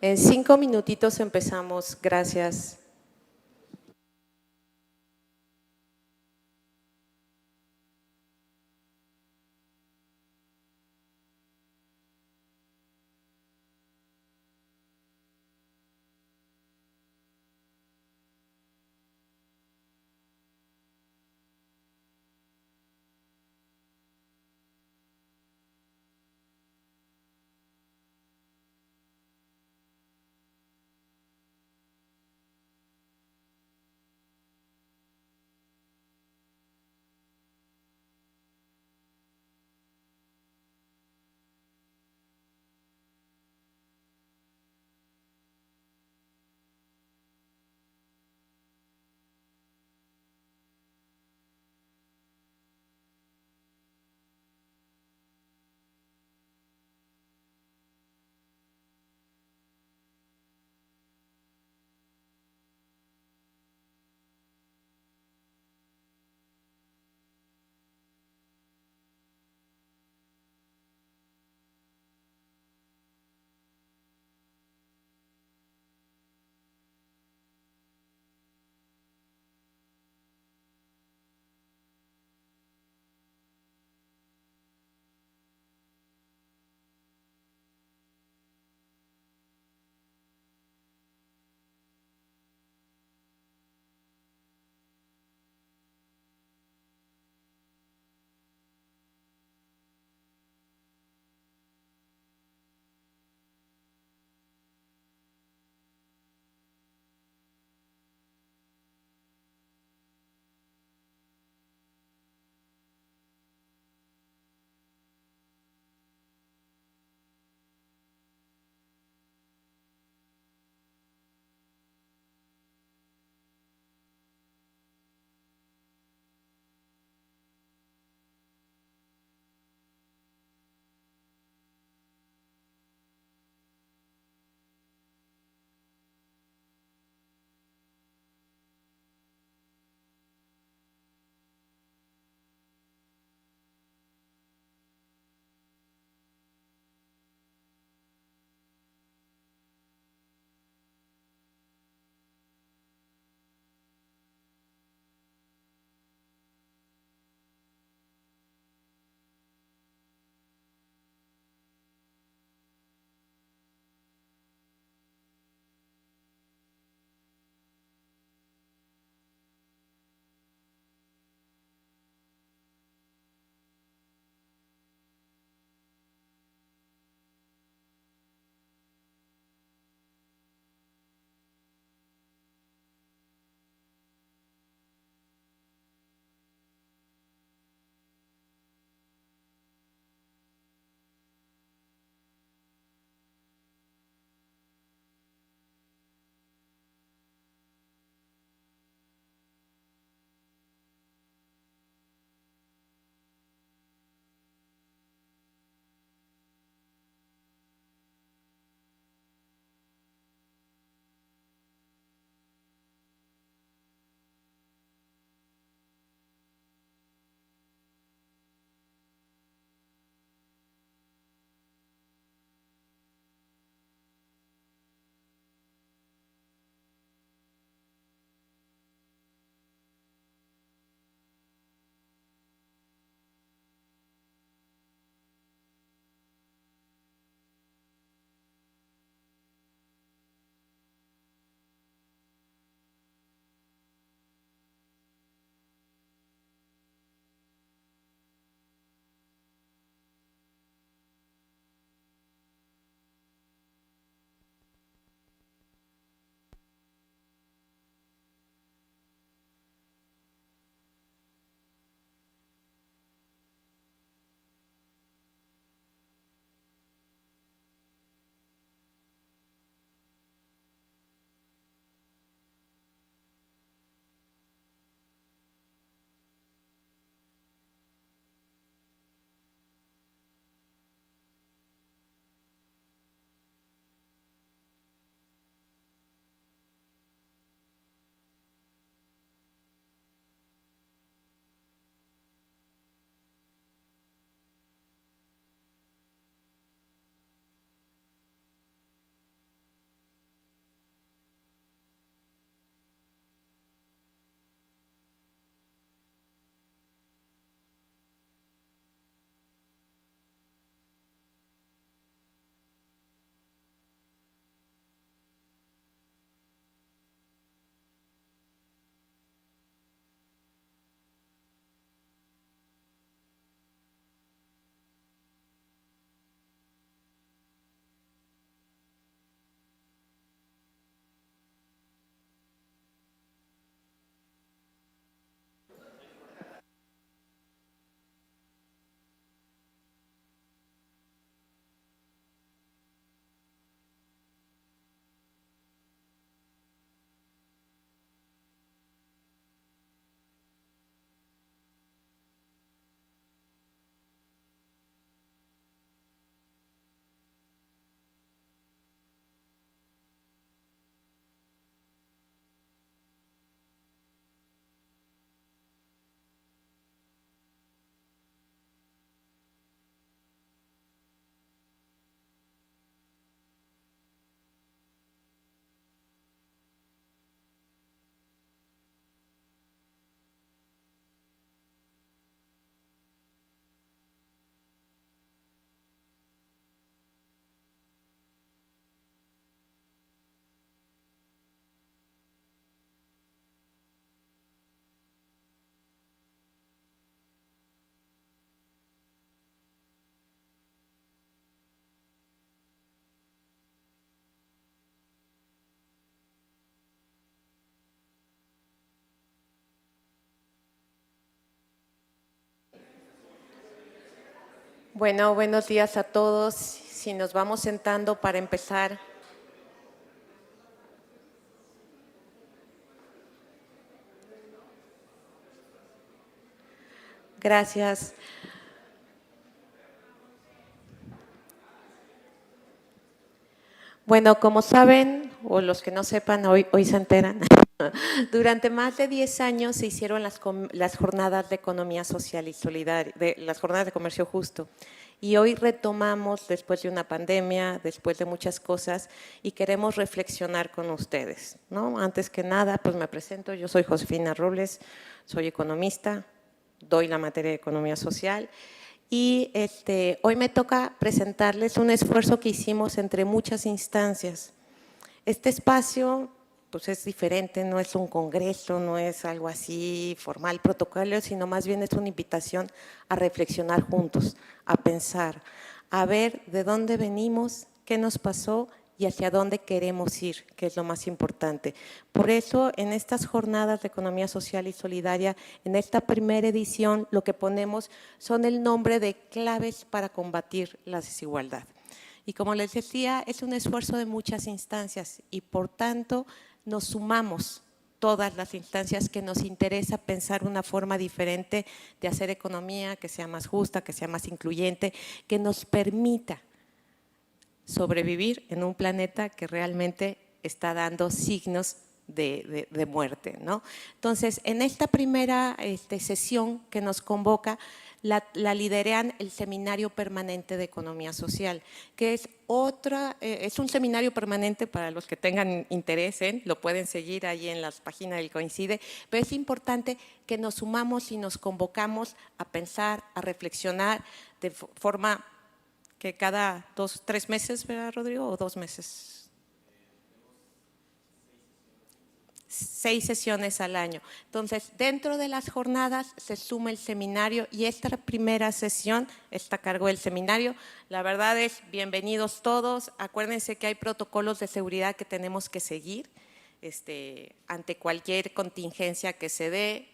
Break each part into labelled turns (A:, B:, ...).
A: En 5 minutitos empezamos. Gracias. Bueno, buenos días a todos. Si nos vamos sentando para empezar. Gracias. Bueno, como saben, o los que no sepan, hoy se enteran, durante más de 10 años se hicieron las jornadas de economía social y solidaria, las jornadas de comercio justo. Y hoy retomamos después de una pandemia, después de muchas cosas, y queremos reflexionar con ustedes, ¿no? Antes que nada, pues me presento, yo soy Josefina Robles, soy economista, doy la materia de economía social. Y hoy me toca presentarles un esfuerzo que hicimos entre muchas instancias. Este espacio pues es diferente, no es un congreso, no es algo así formal, protocolo, sino más bien es una invitación a reflexionar juntos, a pensar, a ver de dónde venimos, qué nos pasó y hacia dónde queremos ir, que es lo más importante. Por eso, en estas jornadas de economía social y solidaria, en esta primera edición, lo que ponemos son el nombre de claves para combatir la desigualdad. Y como les decía, es un esfuerzo de muchas instancias y por tanto nos sumamos todas las instancias que nos interesa pensar una forma diferente de hacer economía que sea más justa, que sea más incluyente, que nos permita sobrevivir en un planeta que realmente está dando signos de muerte, ¿no? Entonces, en esta primera sesión que nos convoca, la lideran el Seminario Permanente de Economía Social, que es es un seminario permanente para los que tengan interés, lo pueden seguir ahí en las páginas del COINCIDE, pero es importante que nos sumamos y nos convocamos a pensar, a reflexionar de forma que cada 2, 3 meses, ¿verdad, Rodrigo? ¿O 2 meses? 6 sesiones al año. Entonces, dentro de las jornadas se suma el seminario y esta primera sesión está a cargo del seminario. La verdad es, bienvenidos todos. Acuérdense que hay protocolos de seguridad que tenemos que seguir ante cualquier contingencia que se dé,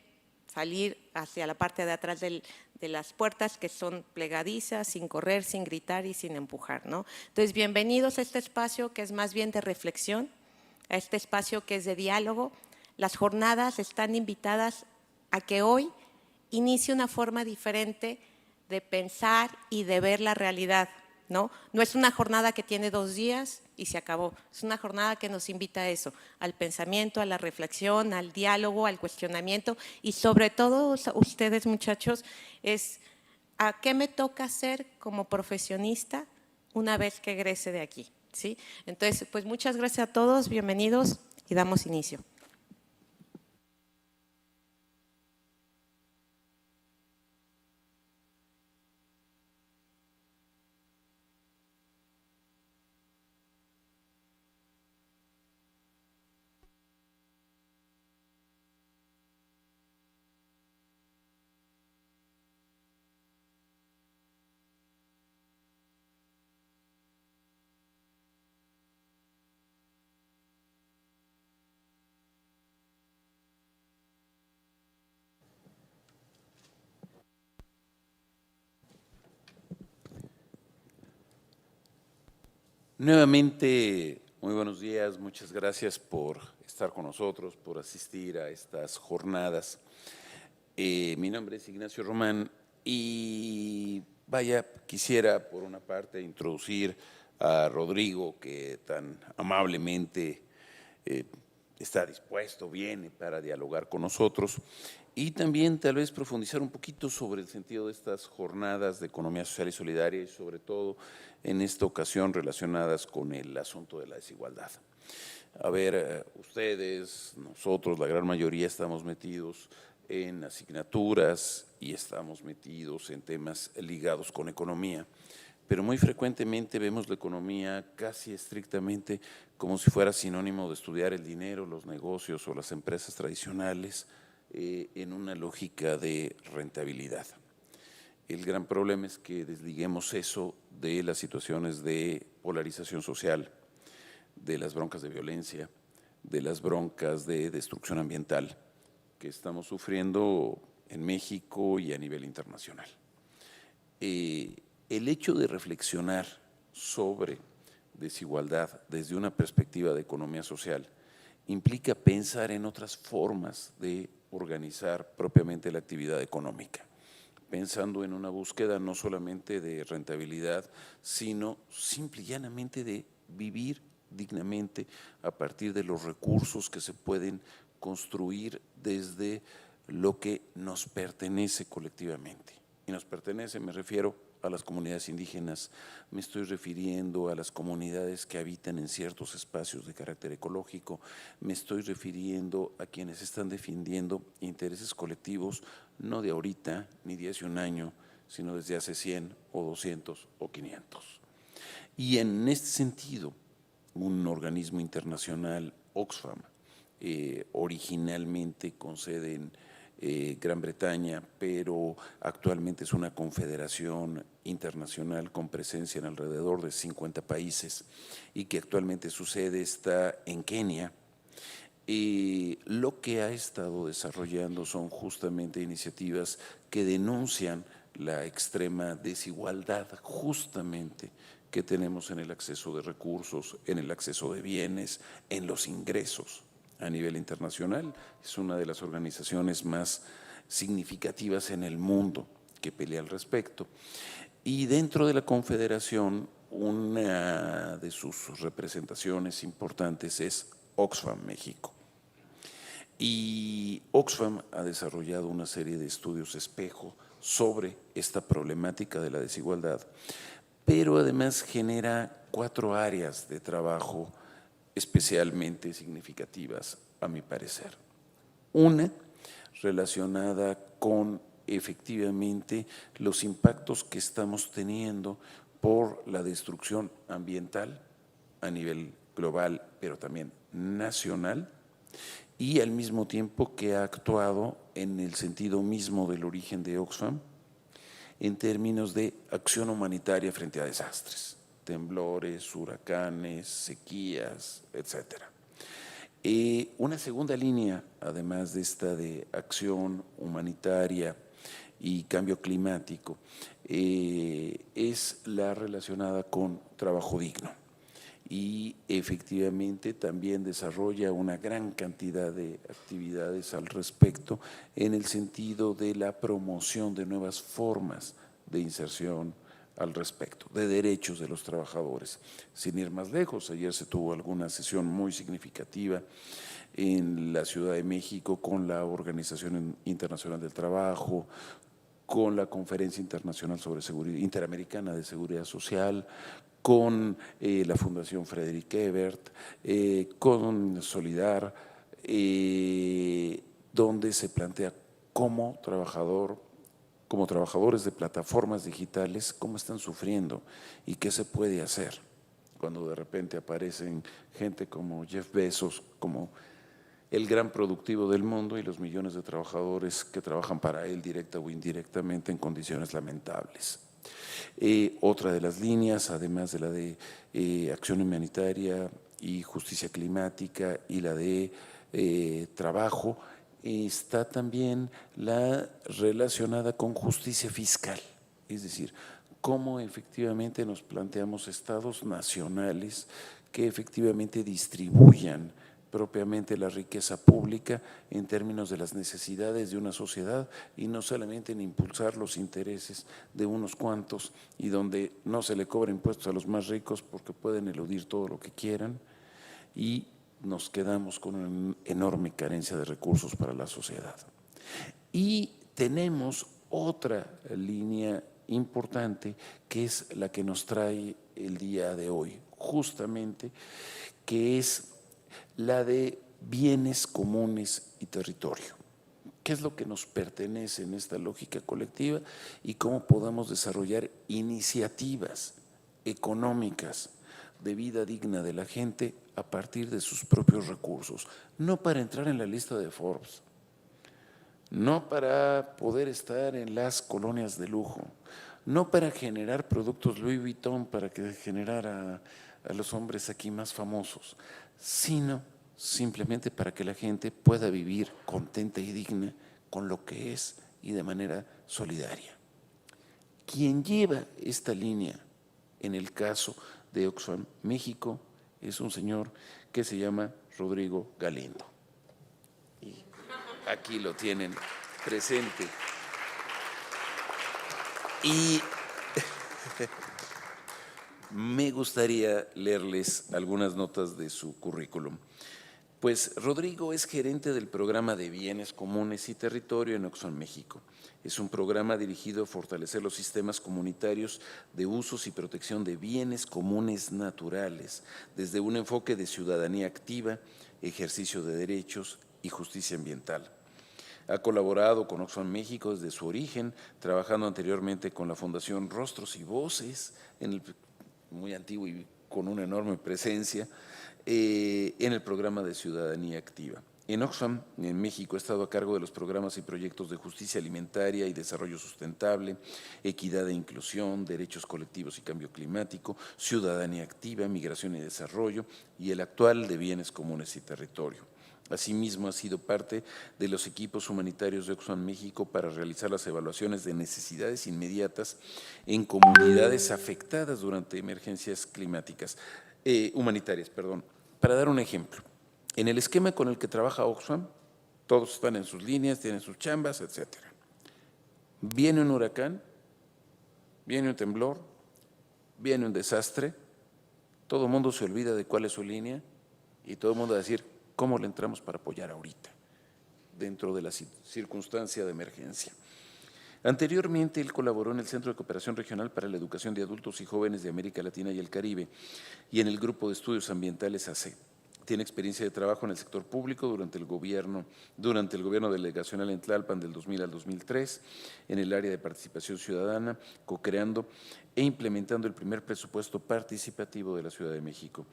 A: salir hacia la parte de atrás de las puertas que son plegadizas, sin correr, sin gritar y sin empujar, ¿no? Entonces, bienvenidos a este espacio que es más bien de reflexión, a este espacio que es de diálogo. Las jornadas están invitadas a que hoy inicie una forma diferente de pensar y de ver la realidad, ¿no? No es una jornada que tiene 2 días y se acabó. Es una jornada que nos invita a eso, al pensamiento, a la reflexión, al diálogo, al cuestionamiento y sobre todo ustedes, muchachos, es a qué me toca hacer como profesionista una vez que egrese de aquí, ¿sí? Entonces, pues muchas gracias a todos, bienvenidos y damos inicio.
B: Nuevamente, muy buenos días, muchas gracias por estar con nosotros, por asistir a estas jornadas. Mi nombre es Ignacio Román y vaya, quisiera por una parte introducir a Rodrigo, que tan amablemente está dispuesto, viene para dialogar con nosotros, y también tal vez profundizar un poquito sobre el sentido de estas jornadas de economía social y solidaria y sobre todo en esta ocasión relacionadas con el asunto de la desigualdad. A ver, ustedes, nosotros, la gran mayoría estamos metidos en asignaturas y estamos metidos en temas ligados con economía, pero muy frecuentemente vemos la economía casi estrictamente como si fuera sinónimo de estudiar el dinero, los negocios o las empresas tradicionales en una lógica de rentabilidad. El gran problema es que desliguemos eso de las situaciones de polarización social, de las broncas de violencia, de las broncas de destrucción ambiental que estamos sufriendo en México y a nivel internacional. el hecho de reflexionar sobre desigualdad desde una perspectiva de economía social implica pensar en otras formas de organizar propiamente la actividad económica, pensando en una búsqueda no solamente de rentabilidad, sino simple y llanamente de vivir dignamente a partir de los recursos que se pueden construir desde lo que nos pertenece colectivamente. Y nos pertenece, me refiero a las comunidades indígenas, me estoy refiriendo a las comunidades que habitan en ciertos espacios de carácter ecológico, me estoy refiriendo a quienes están defendiendo intereses colectivos, no de ahorita ni de hace un año, sino desde hace 100 o 200 o 500. Y en este sentido, un organismo internacional, Oxfam, originalmente con sede en Gran Bretaña, pero actualmente es una confederación internacional con presencia en alrededor de 50 países y que actualmente su sede está en Kenia. Lo que ha estado desarrollando son justamente iniciativas que denuncian la extrema desigualdad justamente que tenemos en el acceso de recursos, en el acceso de bienes, en los ingresos. A nivel internacional es una de las organizaciones más significativas en el mundo que pelea al respecto. Y dentro de la Confederación, una de sus representaciones importantes es Oxfam México. Y Oxfam ha desarrollado una serie de estudios espejo sobre esta problemática de la desigualdad, pero además genera 4 áreas de trabajo especialmente significativas, a mi parecer. Una, relacionada con efectivamente los impactos que estamos teniendo por la destrucción ambiental a nivel global, pero también nacional, y al mismo tiempo que ha actuado en el sentido mismo del origen de Oxfam, en términos de acción humanitaria frente a desastres, temblores, huracanes, sequías, etcétera. Una segunda línea, además de esta de acción humanitaria y cambio climático, es la relacionada con trabajo digno. Y efectivamente también desarrolla una gran cantidad de actividades al respecto en el sentido de la promoción de nuevas formas de inserción al respecto, de derechos de los trabajadores. Sin ir más lejos, ayer se tuvo alguna sesión muy significativa en la Ciudad de México con la Organización Internacional del Trabajo, con la Conferencia Internacional sobre Seguridad Interamericana de Seguridad Social, con la Fundación Frederick Ebert, con Solidar, donde se plantea como trabajadores de plataformas digitales, cómo están sufriendo y qué se puede hacer cuando de repente aparecen gente como Jeff Bezos, como el gran productivo del mundo, y los millones de trabajadores que trabajan para él directa o indirectamente en condiciones lamentables. Otra de las líneas, además de la de acción humanitaria y justicia climática y la de trabajo, está también la relacionada con justicia fiscal, es decir, cómo efectivamente nos planteamos estados nacionales que efectivamente distribuyan propiamente la riqueza pública en términos de las necesidades de una sociedad y no solamente en impulsar los intereses de unos cuantos y donde no se le cobra impuestos a los más ricos porque pueden eludir todo lo que quieran y nos quedamos con una enorme carencia de recursos para la sociedad. Y tenemos otra línea importante que es la que nos trae el día de hoy, justamente, que es la de bienes comunes y territorio. ¿Qué es lo que nos pertenece en esta lógica colectiva y cómo podamos desarrollar iniciativas económicas de vida digna de la gente a partir de sus propios recursos? No para entrar en la lista de Forbes, no para poder estar en las colonias de lujo, no para generar productos Louis Vuitton para generar a los hombres aquí más famosos, sino simplemente para que la gente pueda vivir contenta y digna con lo que es y de manera solidaria. Quien lleva esta línea en el caso de Oxfam México es un señor que se llama Rodrigo Galindo. Y aquí lo tienen presente. Y me gustaría leerles algunas notas de su currículum. Pues Rodrigo es gerente del programa de Bienes Comunes y Territorio en Oxfam México. Es un programa dirigido a fortalecer los sistemas comunitarios de usos y protección de bienes comunes naturales, desde un enfoque de ciudadanía activa, ejercicio de derechos y justicia ambiental. Ha colaborado con Oxfam México desde su origen, trabajando anteriormente con la Fundación Rostros y Voces, muy antiguo y con una enorme presencia, en el programa de Ciudadanía Activa. En Oxfam, en México, ha estado a cargo de los programas y proyectos de justicia alimentaria y desarrollo sustentable, equidad e inclusión, derechos colectivos y cambio climático, ciudadanía activa, migración y desarrollo, y el actual de bienes comunes y territorio. Asimismo, ha sido parte de los equipos humanitarios de Oxfam México para realizar las evaluaciones de necesidades inmediatas en comunidades afectadas durante emergencias climáticas, humanitarias. Para dar un ejemplo, en el esquema con el que trabaja Oxfam, todos están en sus líneas, tienen sus chambas, etc. Viene un huracán, viene un temblor, viene un desastre, todo el mundo se olvida de cuál es su línea y todo el mundo va a decir, ¿cómo le entramos para apoyar ahorita, dentro de la circunstancia de emergencia? Anteriormente, él colaboró en el Centro de Cooperación Regional para la Educación de Adultos y Jóvenes de América Latina y el Caribe y en el Grupo de Estudios Ambientales AC. Tiene experiencia de trabajo en el sector público durante el gobierno delegacional en Tlalpan del 2000 al 2003, en el área de participación ciudadana, co-creando e implementando el primer presupuesto participativo de la Ciudad de México.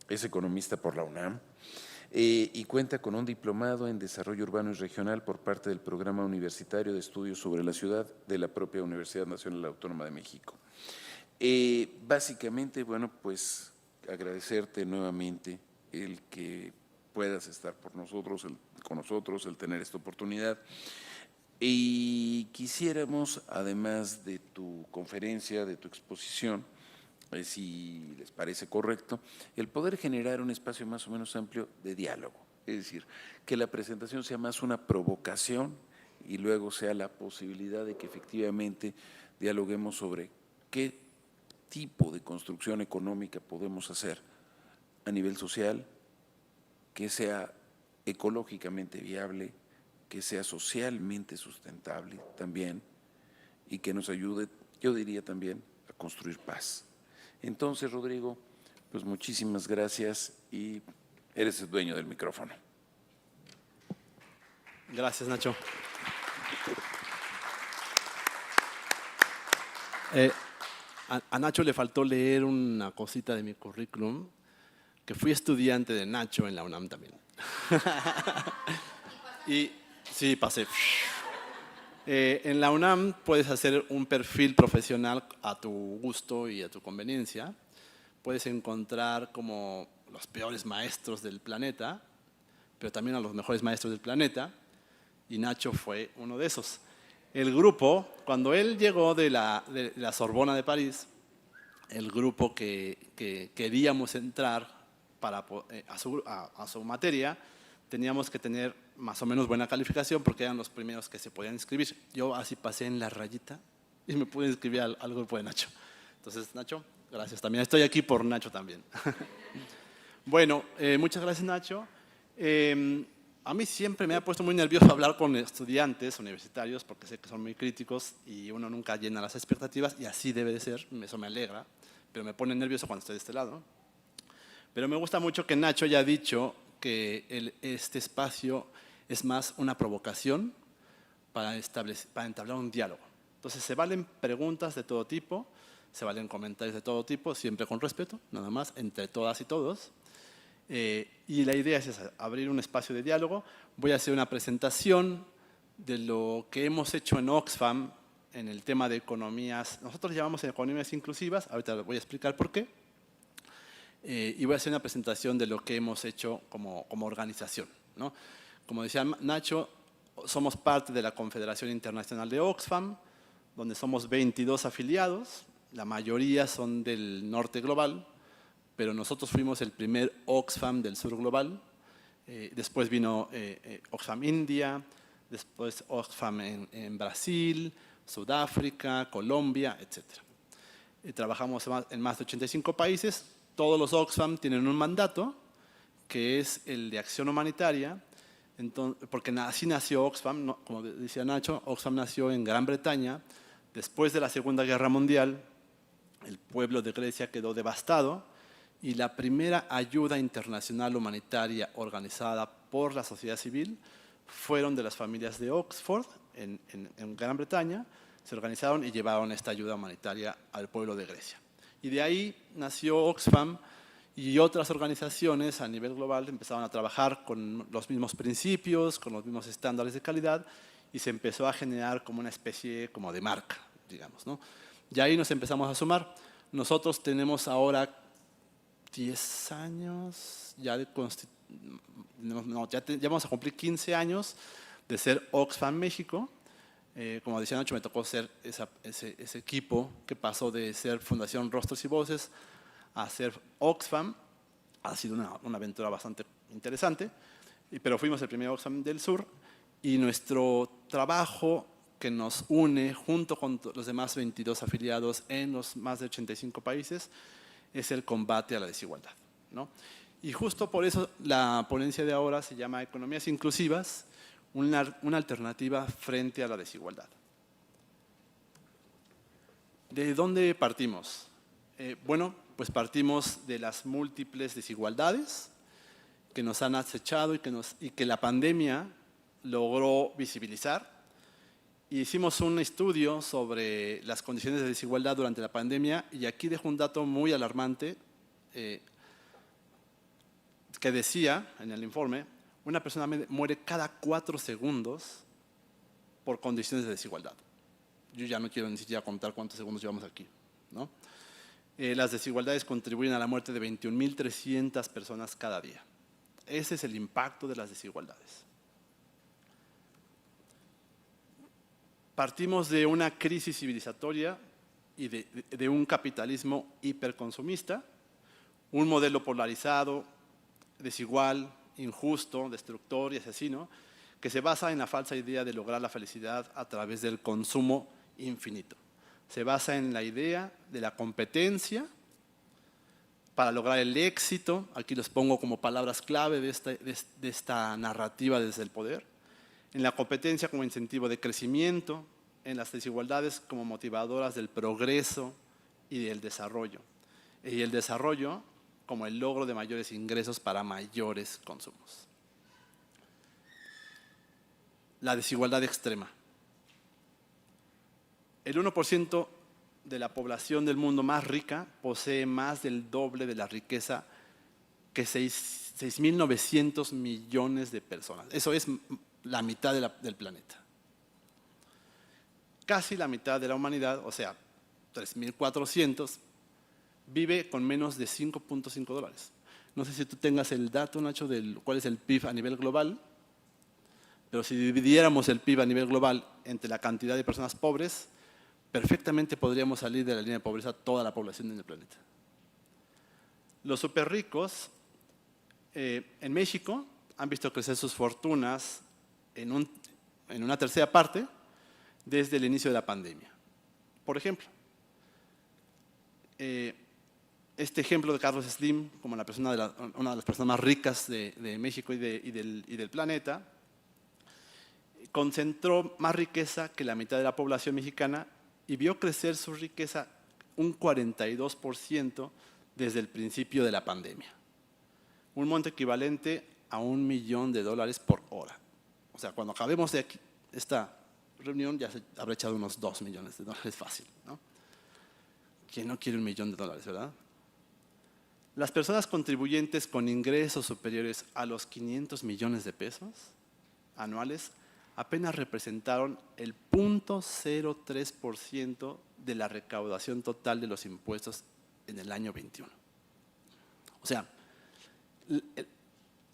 B: Es economista por la UNAM. Y cuenta con un diplomado en Desarrollo Urbano y Regional por parte del Programa Universitario de Estudios sobre la Ciudad de la propia Universidad Nacional Autónoma de México. Básicamente, bueno, pues agradecerte nuevamente el que puedas estar con nosotros, el tener esta oportunidad. Y quisiéramos, además de tu conferencia, de tu exposición, si les parece correcto, el poder generar un espacio más o menos amplio de diálogo. Es decir, que la presentación sea más una provocación y luego sea la posibilidad de que efectivamente dialoguemos sobre qué tipo de construcción económica podemos hacer a nivel social, que sea ecológicamente viable, que sea socialmente sustentable también y que nos ayude, yo diría también, a construir paz. Entonces, Rodrigo, pues muchísimas gracias y eres el dueño del micrófono.
C: Gracias, Nacho. A Nacho le faltó leer una cosita de mi currículum, que fui estudiante de Nacho en la UNAM también. Y sí, pasé. En la UNAM puedes hacer un perfil profesional a tu gusto y a tu conveniencia. Puedes encontrar como los peores maestros del planeta, pero también a los mejores maestros del planeta, y Nacho fue uno de esos. El grupo, cuando él llegó de la Sorbona de París, el grupo que queríamos entrar a su materia, teníamos que tener más o menos buena calificación porque eran los primeros que se podían inscribir. Yo así pasé en la rayita y me pude inscribir al grupo de Nacho. Entonces, Nacho, gracias también. Estoy aquí por Nacho también. Bueno, muchas gracias, Nacho. A mí siempre me ha puesto muy nervioso hablar con estudiantes universitarios porque sé que son muy críticos y uno nunca llena las expectativas y así debe de ser, eso me alegra, pero me pone nervioso cuando estoy de este lado. Pero me gusta mucho que Nacho haya dicho que este espacio es más una provocación para entablar un diálogo. Entonces se valen preguntas de todo tipo, se valen comentarios de todo tipo, siempre con respeto, nada más, entre todas y todos. Y la idea es esa, abrir un espacio de diálogo. Voy a hacer una presentación de lo que hemos hecho en Oxfam en el tema de economías. Nosotros llamamos economías inclusivas, ahorita les voy a explicar por qué. Y voy a hacer una presentación de lo que hemos hecho como organización, ¿no? Como decía Nacho, somos parte de la Confederación Internacional de Oxfam, donde somos 22 afiliados, la mayoría son del norte global, pero nosotros fuimos el primer Oxfam del sur global. Después vino Oxfam India, después Oxfam en Brasil, Sudáfrica, Colombia, etc. Trabajamos en más de 85 países. Todos los Oxfam tienen un mandato, que es el de acción humanitaria, porque así nació Oxfam, ¿no? Como decía Nacho, Oxfam nació en Gran Bretaña. Después de la Segunda Guerra Mundial, el pueblo de Grecia quedó devastado y la primera ayuda internacional humanitaria organizada por la sociedad civil fueron de las familias de Oxford en Gran Bretaña. Se organizaron y llevaron esta ayuda humanitaria al pueblo de Grecia. Y de ahí nació Oxfam y otras organizaciones a nivel global empezaron a trabajar con los mismos principios, con los mismos estándares de calidad y se empezó a generar como una especie como de marca, digamos, ¿no? Y ahí nos empezamos a sumar. Nosotros tenemos ahora 10 años, ya vamos a cumplir 15 años de ser Oxfam México. Como decía Nacho, me tocó ser ese equipo que pasó de ser Fundación Rostros y Voces a ser Oxfam. Ha sido una aventura bastante interesante, pero fuimos el primer Oxfam del sur y nuestro trabajo que nos une junto con los demás 22 afiliados en los más de 85 países es el combate a la desigualdad, ¿no? Y justo por eso la ponencia de ahora se llama Economías Inclusivas, una alternativa frente a la desigualdad. ¿De dónde partimos? Bueno, pues partimos de las múltiples desigualdades que nos han acechado y que la pandemia logró visibilizar. Hicimos un estudio sobre las condiciones de desigualdad durante la pandemia y aquí dejo un dato muy alarmante que decía en el informe: una persona muere cada 4 segundos por condiciones de desigualdad. Yo ya no quiero ni siquiera contar cuántos segundos llevamos aquí, ¿no? Las desigualdades contribuyen a la muerte de 21.300 personas cada día. Ese es el impacto de las desigualdades. Partimos de una crisis civilizatoria y de un capitalismo hiperconsumista, un modelo polarizado, desigual, injusto, destructor y asesino, que se basa en la falsa idea de lograr la felicidad a través del consumo infinito. Se basa en la idea de la competencia para lograr el éxito. Aquí los pongo como palabras clave de esta narrativa desde el poder. En la competencia como incentivo de crecimiento, en las desigualdades como motivadoras del progreso y del desarrollo. Y el desarrollo como el logro de mayores ingresos para mayores consumos. La desigualdad extrema. El 1% de la población del mundo más rica posee más del doble de la riqueza que 6.900 millones de personas. Eso es la mitad del planeta. Casi la mitad de la humanidad, o sea, 3.400, vive con menos de $5.5. No sé si tú tengas el dato, Nacho, de cuál es el PIB a nivel global, pero si dividiéramos el PIB a nivel global entre la cantidad de personas pobres, perfectamente podríamos salir de la línea de pobreza toda la población en el planeta. Los superricos en México han visto crecer sus fortunas en una tercera parte desde el inicio de la pandemia. Por ejemplo, este ejemplo de Carlos Slim, como una de las personas más ricas de México y del planeta, concentró más riqueza que la mitad de la población mexicana y vio crecer su riqueza un 42% desde el principio de la pandemia. Un monto equivalente a $1 millón por hora. O sea, cuando acabemos de aquí, esta reunión ya se habrá echado unos $2 millones fácil, ¿no? ¿Quién no quiere $1 millón, verdad? Las personas contribuyentes con ingresos superiores a los 500 millones de pesos anuales apenas representaron el 0.03% de la recaudación total de los impuestos en el año 21. O sea,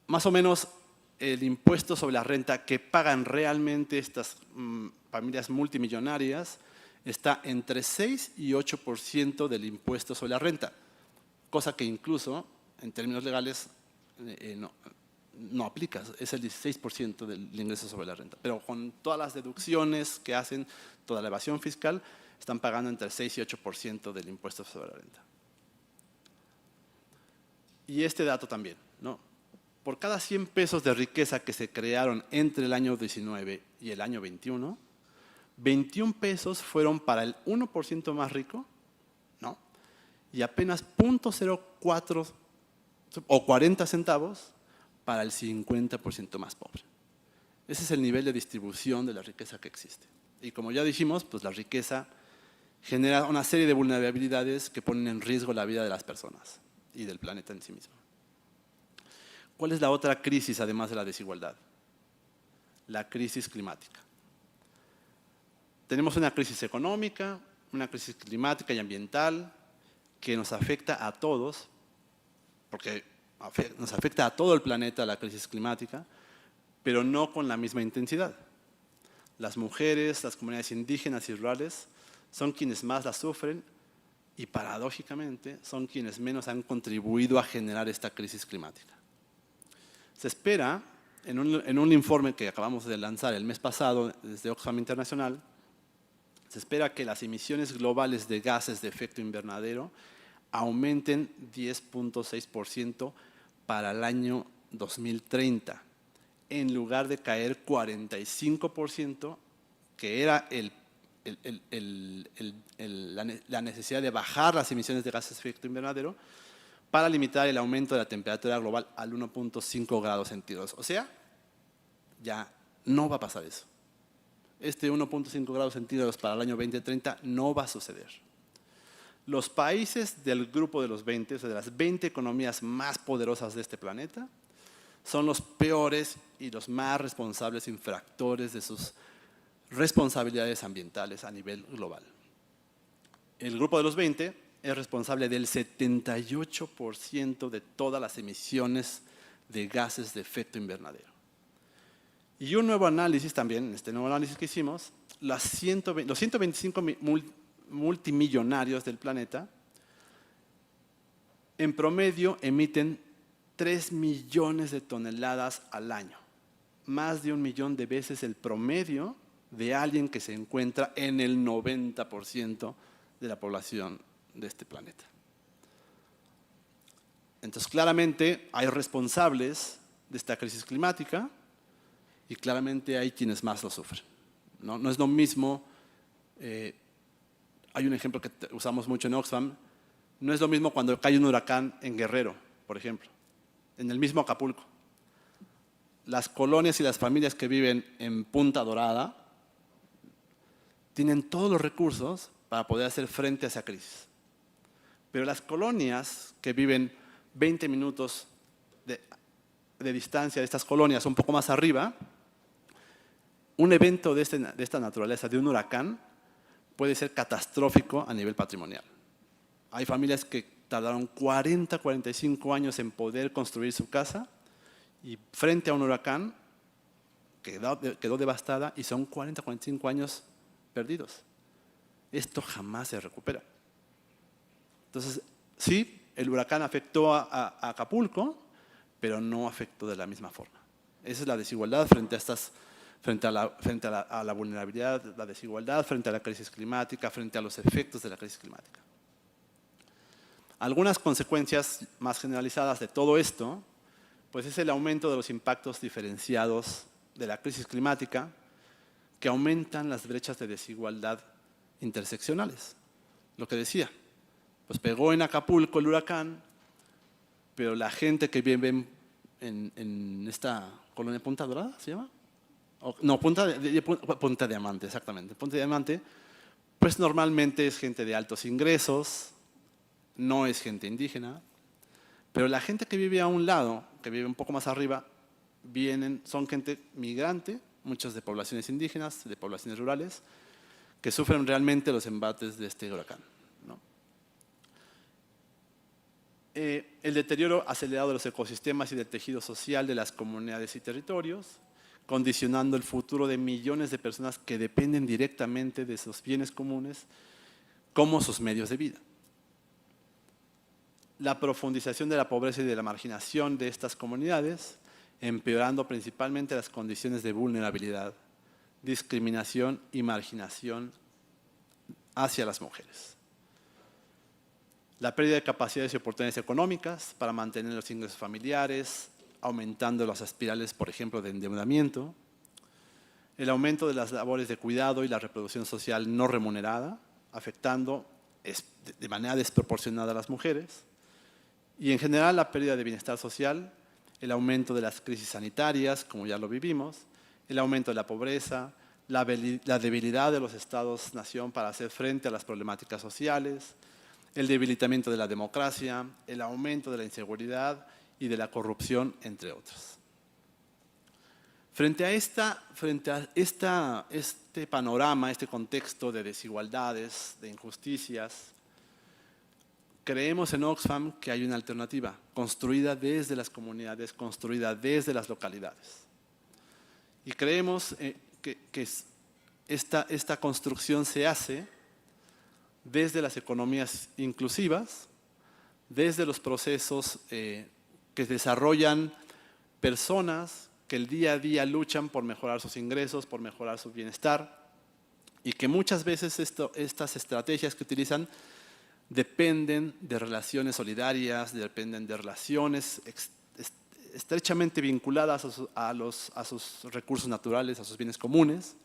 C: más o menos el impuesto sobre la renta que pagan realmente estas familias multimillonarias está entre 6 y 8% del impuesto sobre la renta, cosa que incluso en términos legales no aplica, es el 16% del ingreso sobre la renta. Pero con todas las deducciones que hacen, toda la evasión fiscal, están pagando entre 6 y 8% del impuesto sobre la renta. Y este dato también, ¿no? Por cada 100 pesos de riqueza que se crearon entre el año 19 y el año 21, 21 pesos fueron para el 1% más rico, ¿no? Y apenas 0.04 o 40 centavos para el 50% más pobre. Ese es el nivel de distribución de la riqueza que existe. Y como ya dijimos, pues la riqueza genera una serie de vulnerabilidades que ponen en riesgo la vida de las personas y del planeta en sí mismo. ¿Cuál es la otra crisis, además de la desigualdad? La crisis climática. Tenemos una crisis económica, una crisis climática y ambiental que nos afecta a todos, porque nos afecta a todo el planeta la crisis climática, pero no con la misma intensidad. Las mujeres, las comunidades indígenas y rurales son quienes más la sufren y paradójicamente son quienes menos han contribuido a generar esta crisis climática. Se espera, en un informe que acabamos de lanzar el mes pasado desde Oxfam Internacional, se espera que las emisiones globales de gases de efecto invernadero aumenten 10.6% para el año 2030, en lugar de caer 45%, que era la necesidad de bajar las emisiones de gases de efecto invernadero para limitar el aumento de la temperatura global al 1.5 grados centígrados. O sea, ya no va a pasar eso. Este 1.5 grados centígrados para el año 2030 no va a suceder. Los países del grupo de los 20, o sea, de las 20 economías más poderosas de este planeta, son los peores y los más responsables infractores de sus responsabilidades ambientales a nivel global. El grupo de los 20 es responsable del 78% de todas las emisiones de gases de efecto invernadero. Y un nuevo análisis también, en este nuevo análisis que hicimos, los 125 multimillonarios del planeta, en promedio emiten 3 millones de toneladas al año, más de 1 millón de veces el promedio de alguien que se encuentra en el 90% de la población de este planeta. Entonces, claramente hay responsables de esta crisis climática y claramente hay quienes más lo sufren. No es lo mismo, hay un ejemplo que usamos mucho en Oxfam, no es lo mismo cuando cae un huracán en Guerrero, por ejemplo, en el mismo Acapulco. Las colonias y las familias que viven en Punta Dorada tienen todos los recursos para poder hacer frente a esa crisis. Pero las colonias que viven 20 minutos de distancia de estas colonias, un poco más arriba, un evento de esta naturaleza, de un huracán, puede ser catastrófico a nivel patrimonial. Hay familias que tardaron 40, 45 años en poder construir su casa y frente a un huracán quedó devastada y son 40, 45 años perdidos. Esto jamás se recupera. Entonces, sí, el huracán afectó a Acapulco, pero no afectó de la misma forma. Esa es la desigualdad frente a la vulnerabilidad, la desigualdad frente a la crisis climática, frente a los efectos de la crisis climática. Algunas consecuencias más generalizadas de todo esto, pues es el aumento de los impactos diferenciados de la crisis climática, que aumentan las brechas de desigualdad interseccionales. Lo que decía, pues pegó en Acapulco el huracán, pero la gente que vive en esta colonia Punta Dorada, ¿se llama? No, Punta Diamante, exactamente. Punta Diamante, pues normalmente es gente de altos ingresos, no es gente indígena, pero la gente que vive a un lado, que vive un poco más arriba, son gente migrante, muchos de poblaciones indígenas, de poblaciones rurales, que sufren realmente los embates de este huracán, ¿no? El deterioro acelerado de los ecosistemas y del tejido social de las comunidades y territorios, condicionando el futuro de millones de personas que dependen directamente de esos bienes comunes como sus medios de vida. La profundización de la pobreza y de la marginación de estas comunidades, empeorando principalmente las condiciones de vulnerabilidad, discriminación y marginación hacia las mujeres. La pérdida de capacidades y oportunidades económicas para mantener los ingresos familiares, aumentando las espirales, por ejemplo, de endeudamiento, el aumento de las labores de cuidado y la reproducción social no remunerada, afectando de manera desproporcionada a las mujeres, y en general la pérdida de bienestar social, el aumento de las crisis sanitarias, como ya lo vivimos, el aumento de la pobreza, la debilidad de los estados-nación para hacer frente a las problemáticas sociales, el debilitamiento de la democracia, el aumento de la inseguridad y de la corrupción, entre otras. Frente a este panorama, este contexto de desigualdades, de injusticias, creemos en Oxfam que hay una alternativa, construida desde las comunidades, construida desde las localidades. Y creemos que esta construcción se hace desde las economías inclusivas, desde los procesos que desarrollan personas que el día a día luchan por mejorar sus ingresos, por mejorar su bienestar, y que muchas veces estas estrategias que utilizan dependen de relaciones solidarias, dependen de relaciones estrechamente vinculadas a sus recursos naturales, a sus bienes comunes,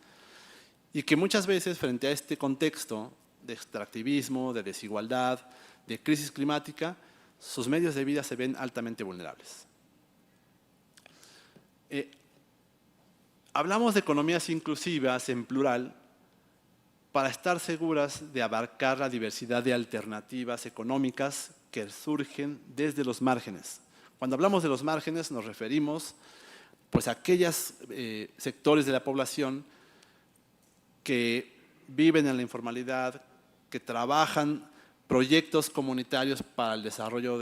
C: y que muchas veces frente a este contexto de extractivismo, de desigualdad, de crisis climática, sus medios de vida se ven altamente vulnerables. Hablamos de economías inclusivas en plural para estar seguras de abarcar la diversidad de alternativas económicas que surgen desde los márgenes. Cuando hablamos de los márgenes nos referimos pues, a aquellos sectores de la población que viven en la informalidad, que trabajan proyectos comunitarios para el desarrollo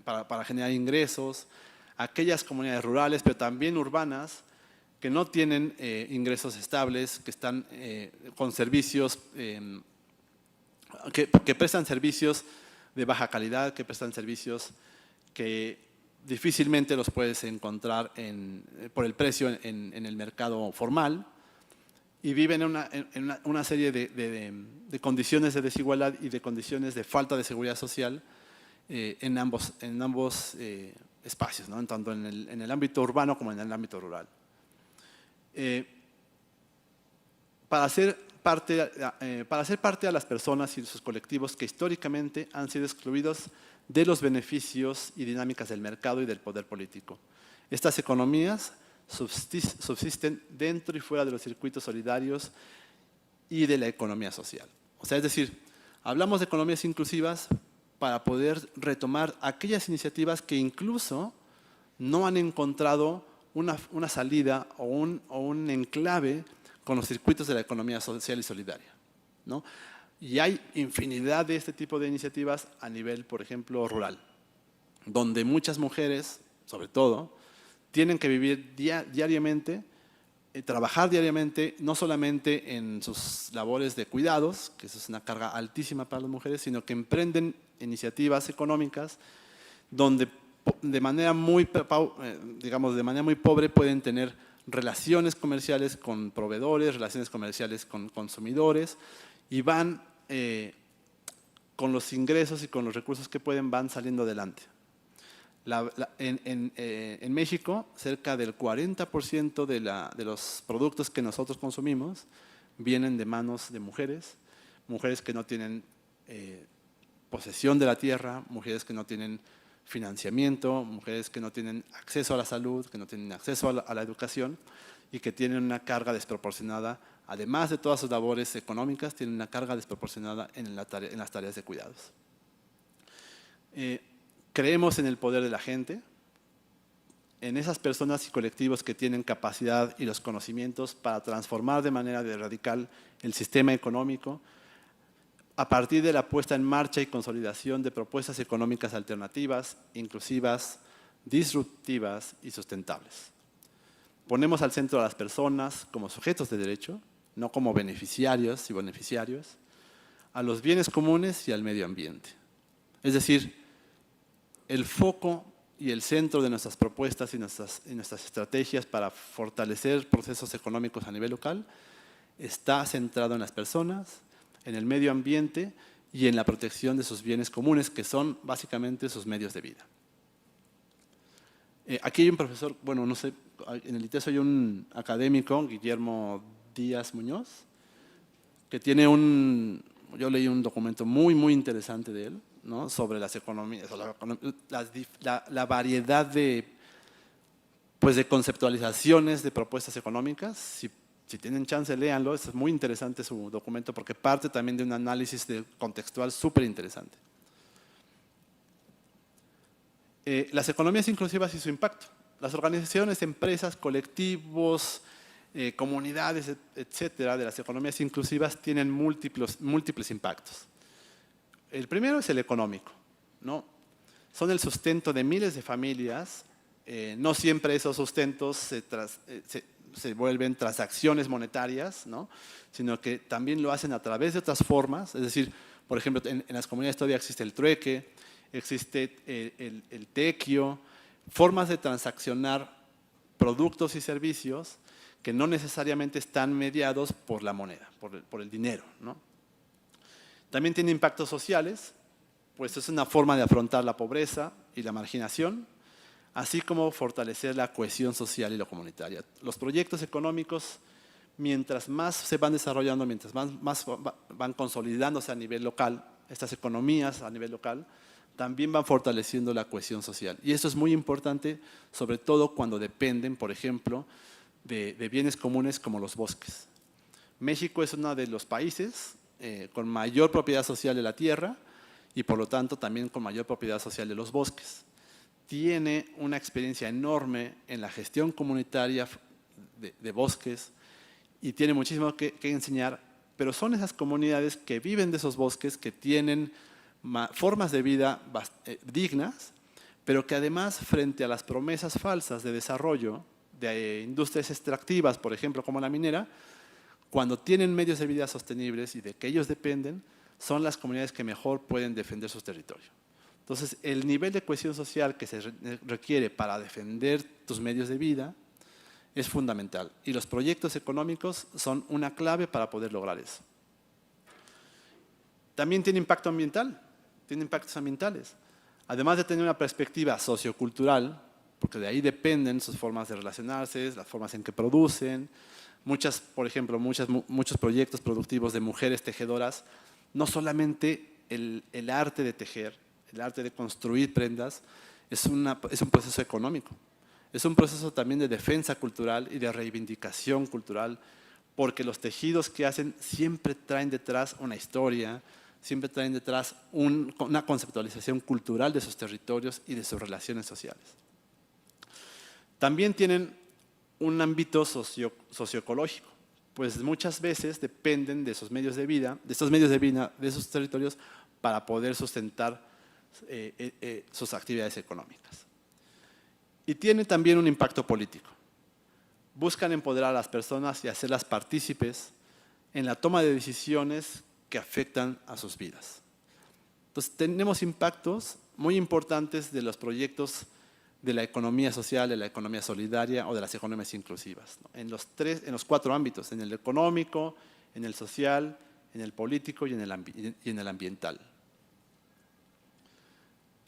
C: para generar ingresos, aquellas comunidades rurales, pero también urbanas, que no tienen ingresos estables, que están con servicios, que prestan servicios de baja calidad, que prestan servicios que difícilmente los puedes encontrar por el precio en el mercado formal, y viven en una serie de condiciones de desigualdad y de condiciones de falta de seguridad social en ambos espacios, ¿no? Tanto en el ámbito urbano como en el ámbito rural. Para hacer parte a las personas y sus colectivos que históricamente han sido excluidos de los beneficios y dinámicas del mercado y del poder político. Estas economías subsisten dentro y fuera de los circuitos solidarios y de la economía social. O sea, es decir, hablamos de economías inclusivas para poder retomar aquellas iniciativas que incluso no han encontrado una salida o un enclave con los circuitos de la economía social y solidaria, ¿no? Y hay infinidad de este tipo de iniciativas a nivel, por ejemplo, rural, donde muchas mujeres, sobre todo, tienen que vivir diariamente, trabajar diariamente, no solamente en sus labores de cuidados, que eso es una carga altísima para las mujeres, sino que emprenden iniciativas económicas donde de manera muy pobre pueden tener relaciones comerciales con proveedores, relaciones comerciales con consumidores, y van con los ingresos y con los recursos que pueden, van saliendo adelante. En México, cerca del 40% de los productos que nosotros consumimos vienen de manos de mujeres que no tienen posesión de la tierra, mujeres que no tienen financiamiento, mujeres que no tienen acceso a la salud, que no tienen acceso a la educación y que tienen una carga desproporcionada, además de todas sus labores económicas, tienen una carga desproporcionada en las tareas de cuidados. Creemos en el poder de la gente, en esas personas y colectivos que tienen capacidad y los conocimientos para transformar de manera radical el sistema económico a partir de la puesta en marcha y consolidación de propuestas económicas alternativas, inclusivas, disruptivas y sustentables. Ponemos al centro a las personas como sujetos de derecho, no como beneficiarios y beneficiarios, a los bienes comunes y al medio ambiente. Es decir, el foco y el centro de nuestras propuestas y nuestras estrategias para fortalecer procesos económicos a nivel local está centrado en las personas, en el medio ambiente y en la protección de sus bienes comunes, que son básicamente sus medios de vida. Aquí hay un profesor, bueno, no sé, en el ITESO hay un académico, Guillermo Díaz Muñoz, que tiene yo leí un documento muy, muy interesante de él, ¿no? Sobre las economías, la variedad de conceptualizaciones de propuestas económicas. Si tienen chance, léanlo, es muy interesante su documento porque parte también de un análisis contextual súper interesante. Las economías inclusivas y su impacto. Las organizaciones, empresas, colectivos, comunidades, etcétera, de las economías inclusivas tienen múltiples impactos. El primero es el económico, ¿no? Son el sustento de miles de familias. No siempre esos sustentos se vuelven transacciones monetarias, ¿no? Sino que también lo hacen a través de otras formas. Es decir, por ejemplo, en las comunidades todavía existe el trueque, existe el tequio, formas de transaccionar productos y servicios que no necesariamente están mediados por la moneda, por el dinero, ¿no? También tiene impactos sociales, pues es una forma de afrontar la pobreza y la marginación, así como fortalecer la cohesión social y la comunitaria. Los proyectos económicos, mientras más se van desarrollando, mientras más van consolidándose a nivel local, estas economías a nivel local, también van fortaleciendo la cohesión social. Y esto es muy importante, sobre todo cuando dependen, por ejemplo, de bienes comunes como los bosques. México es uno de los países con mayor propiedad social de la tierra y por lo tanto también con mayor propiedad social de los bosques. Tiene una experiencia enorme en la gestión comunitaria de bosques y tiene muchísimo que enseñar, pero son esas comunidades que viven de esos bosques, que tienen formas de vida dignas, pero que además frente a las promesas falsas de desarrollo de industrias extractivas, por ejemplo, como la minera, cuando tienen medios de vida sostenibles y de que ellos dependen, son las comunidades que mejor pueden defender sus territorios. Entonces, el nivel de cohesión social que se requiere para defender tus medios de vida es fundamental. Y los proyectos económicos son una clave para poder lograr eso. También tiene impacto ambiental, tiene impactos ambientales. Además de tener una perspectiva sociocultural, porque de ahí dependen sus formas de relacionarse, las formas en que producen. Por ejemplo, muchos proyectos productivos de mujeres tejedoras, no solamente el arte de tejer, el arte de construir prendas, es un proceso económico. Es un proceso también de defensa cultural y de reivindicación cultural, porque los tejidos que hacen siempre traen detrás una historia, siempre traen detrás una conceptualización cultural de sus territorios y de sus relaciones sociales. También tienen un ámbito socioecológico, pues muchas veces dependen de esos medios de vida, de esos territorios, para poder sustentar sus actividades económicas. Y tiene también un impacto político. Buscan empoderar a las personas y hacerlas partícipes en la toma de decisiones que afectan a sus vidas. Entonces, tenemos impactos muy importantes de los proyectos de la economía social, de la economía solidaria o de las economías inclusivas, ¿no? En los 4 ámbitos, en el económico, en el social, en el político y en el ambiental.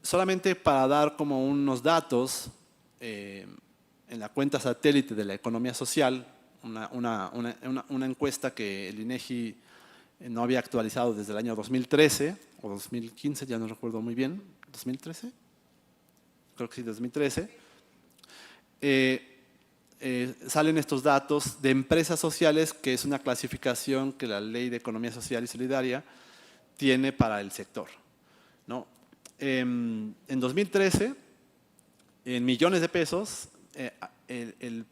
C: Solamente para dar como unos datos, en la cuenta satélite de la economía social, una encuesta que el INEGI no había actualizado desde el año 2013 o 2015, ya no recuerdo muy bien, ¿2013? Creo que sí, 2013, salen estos datos de empresas sociales, que es una clasificación que la Ley de Economía Social y Solidaria tiene para el sector, ¿no? En 2013, en millones de pesos, el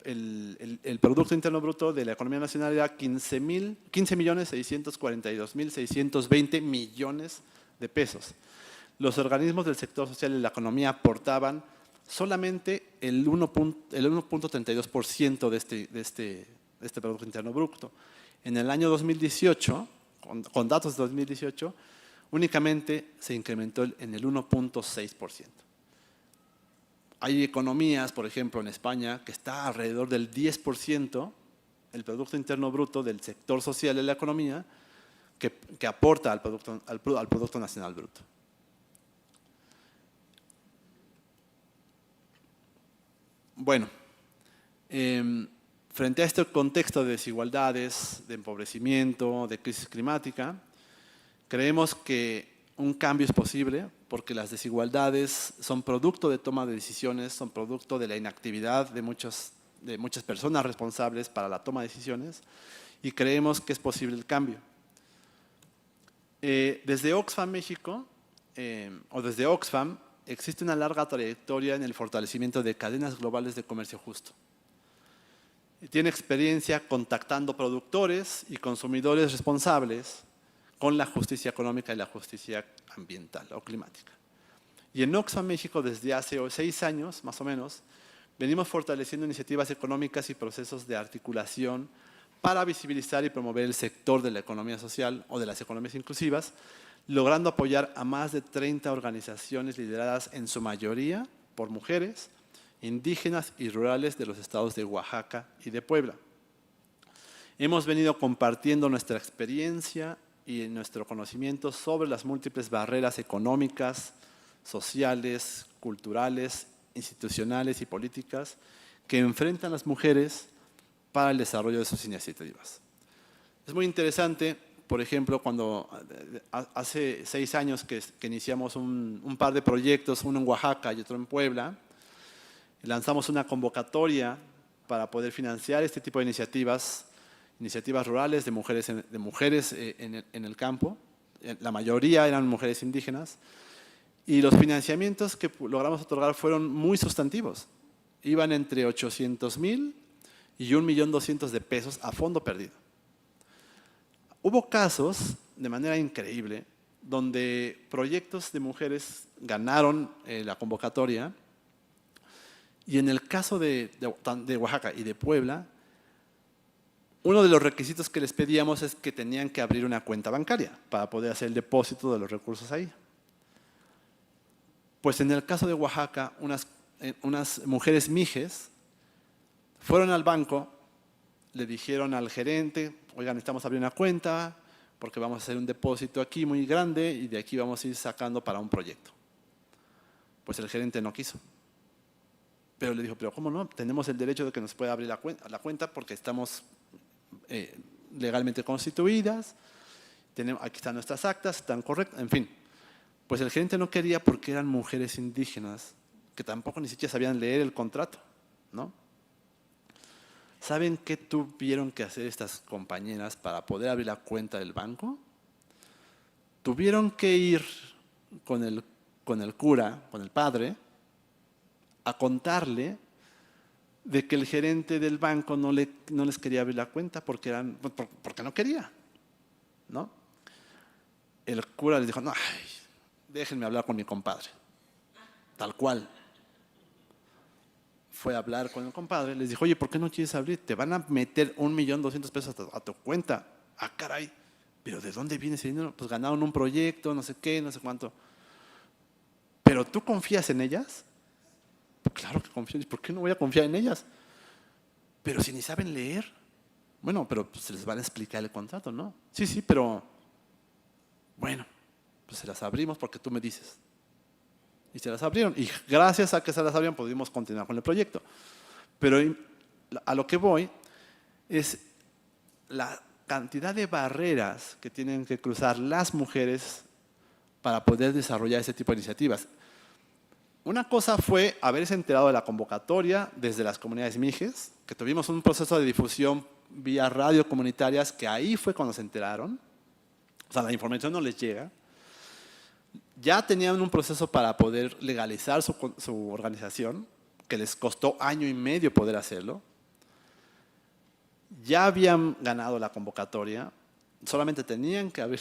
C: Producto Interno Bruto de la economía nacional era 15.642.620 millones de pesos. Los organismos del sector social y la economía aportaban solamente el 1.32% de este Producto Interno Bruto. En el año 2018, con datos de 2018, únicamente se incrementó en el 1.6%. Hay economías, por ejemplo, en España, que está alrededor del 10%, el Producto Interno Bruto del sector social de la economía, que aporta al Producto Nacional Bruto. Bueno, frente a este contexto de desigualdades, de empobrecimiento, de crisis climática, creemos que un cambio es posible porque las desigualdades son producto de toma de decisiones, son producto de la inactividad de muchas personas responsables para la toma de decisiones y creemos que es posible el cambio. Desde Oxfam México, o desde Oxfam, existe una larga trayectoria en el fortalecimiento de cadenas globales de comercio justo. Tiene experiencia contactando productores y consumidores responsables con la justicia económica y la justicia ambiental o climática. Y en Oxfam México, desde hace 6 años, más o menos, venimos fortaleciendo iniciativas económicas y procesos de articulación para visibilizar y promover el sector de la economía social o de las economías inclusivas, logrando apoyar a más de 30 organizaciones lideradas en su mayoría por mujeres, indígenas y rurales de los estados de Oaxaca y de Puebla. Hemos venido compartiendo nuestra experiencia y nuestro conocimiento sobre las múltiples barreras económicas, sociales, culturales, institucionales y políticas que enfrentan las mujeres para el desarrollo de sus iniciativas. Es muy interesante, por ejemplo, cuando hace 6 años que iniciamos un par de proyectos, uno en Oaxaca y otro en Puebla, lanzamos una convocatoria para poder financiar este tipo de iniciativas rurales de mujeres en el campo. La mayoría eran mujeres indígenas. Y los financiamientos que logramos otorgar fueron muy sustantivos. Iban entre 800,000 y 1.200.000 de pesos a fondo perdido. Hubo casos, de manera increíble, donde proyectos de mujeres ganaron la convocatoria y en el caso de Oaxaca y de Puebla, uno de los requisitos que les pedíamos es que tenían que abrir una cuenta bancaria para poder hacer el depósito de los recursos ahí. Pues en el caso de Oaxaca, unas mujeres mijes fueron al banco, le dijeron al gerente, oigan, necesitamos abrir una cuenta porque vamos a hacer un depósito aquí muy grande y de aquí vamos a ir sacando para un proyecto. Pues el gerente no quiso. Pero le dijo, pero ¿cómo no? Tenemos el derecho de que nos pueda abrir la cuenta porque estamos legalmente constituidas, aquí están nuestras actas, están correctas, en fin. Pues el gerente no quería porque eran mujeres indígenas que tampoco ni siquiera sabían leer el contrato, ¿no? ¿Saben qué tuvieron que hacer estas compañeras para poder abrir la cuenta del banco? Tuvieron que ir con el cura, con el padre, a contarle de que el gerente del banco no les quería abrir la cuenta porque no quería, ¿no? El cura les dijo, no, déjenme hablar con mi compadre. Tal cual. Fue a hablar con el compadre, les dijo, oye, ¿por qué no quieres abrir? Te van a meter 1.200.000 pesos a tu cuenta. Ah, caray, ¿pero de dónde viene ese dinero? Pues ganaron un proyecto, no sé qué, no sé cuánto. ¿Pero tú confías en ellas? Pues claro que confío. ¿Por qué no voy a confiar en ellas? Pero si ni saben leer. Bueno, pero pues se les van a explicar el contrato, ¿no? Sí, pero bueno, pues se las abrimos porque tú me dices. Y se las abrieron. Y gracias a que se las abrieron pudimos continuar con el proyecto. Pero a lo que voy es la cantidad de barreras que tienen que cruzar las mujeres para poder desarrollar ese tipo de iniciativas. Una cosa fue haberse enterado de la convocatoria desde las comunidades mijes, que tuvimos un proceso de difusión vía radio comunitarias, que ahí fue cuando se enteraron. O sea, la información no les llega. Ya tenían un proceso para poder legalizar su organización, que les costó 1 año y medio poder hacerlo. Ya habían ganado la convocatoria, solamente tenían que abrir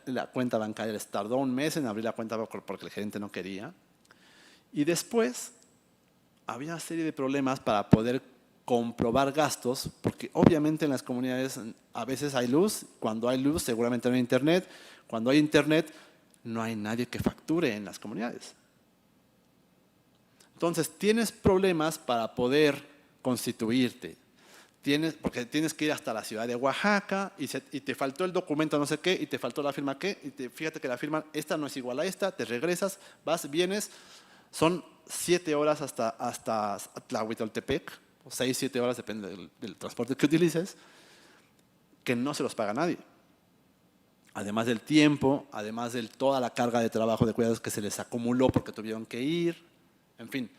C: la cuenta bancaria. Les tardó 1 mes en abrir la cuenta porque el gerente no quería. Y después había una serie de problemas para poder comprobar gastos, porque obviamente en las comunidades a veces hay luz, cuando hay luz seguramente no hay internet, cuando hay internet no hay nadie que facture en las comunidades. Entonces tienes problemas para poder constituirte, porque tienes que ir hasta la ciudad de Oaxaca y te faltó el documento no sé qué y te faltó la firma qué, y fíjate que la firma esta no es igual a esta, te regresas, vas, vienes, son 7 horas hasta Tlahuitoltepec, o 6, 7 horas, depende del transporte que utilices, que no se los paga nadie. Además del tiempo, además de toda la carga de trabajo de cuidados que se les acumuló porque tuvieron que ir, en fin,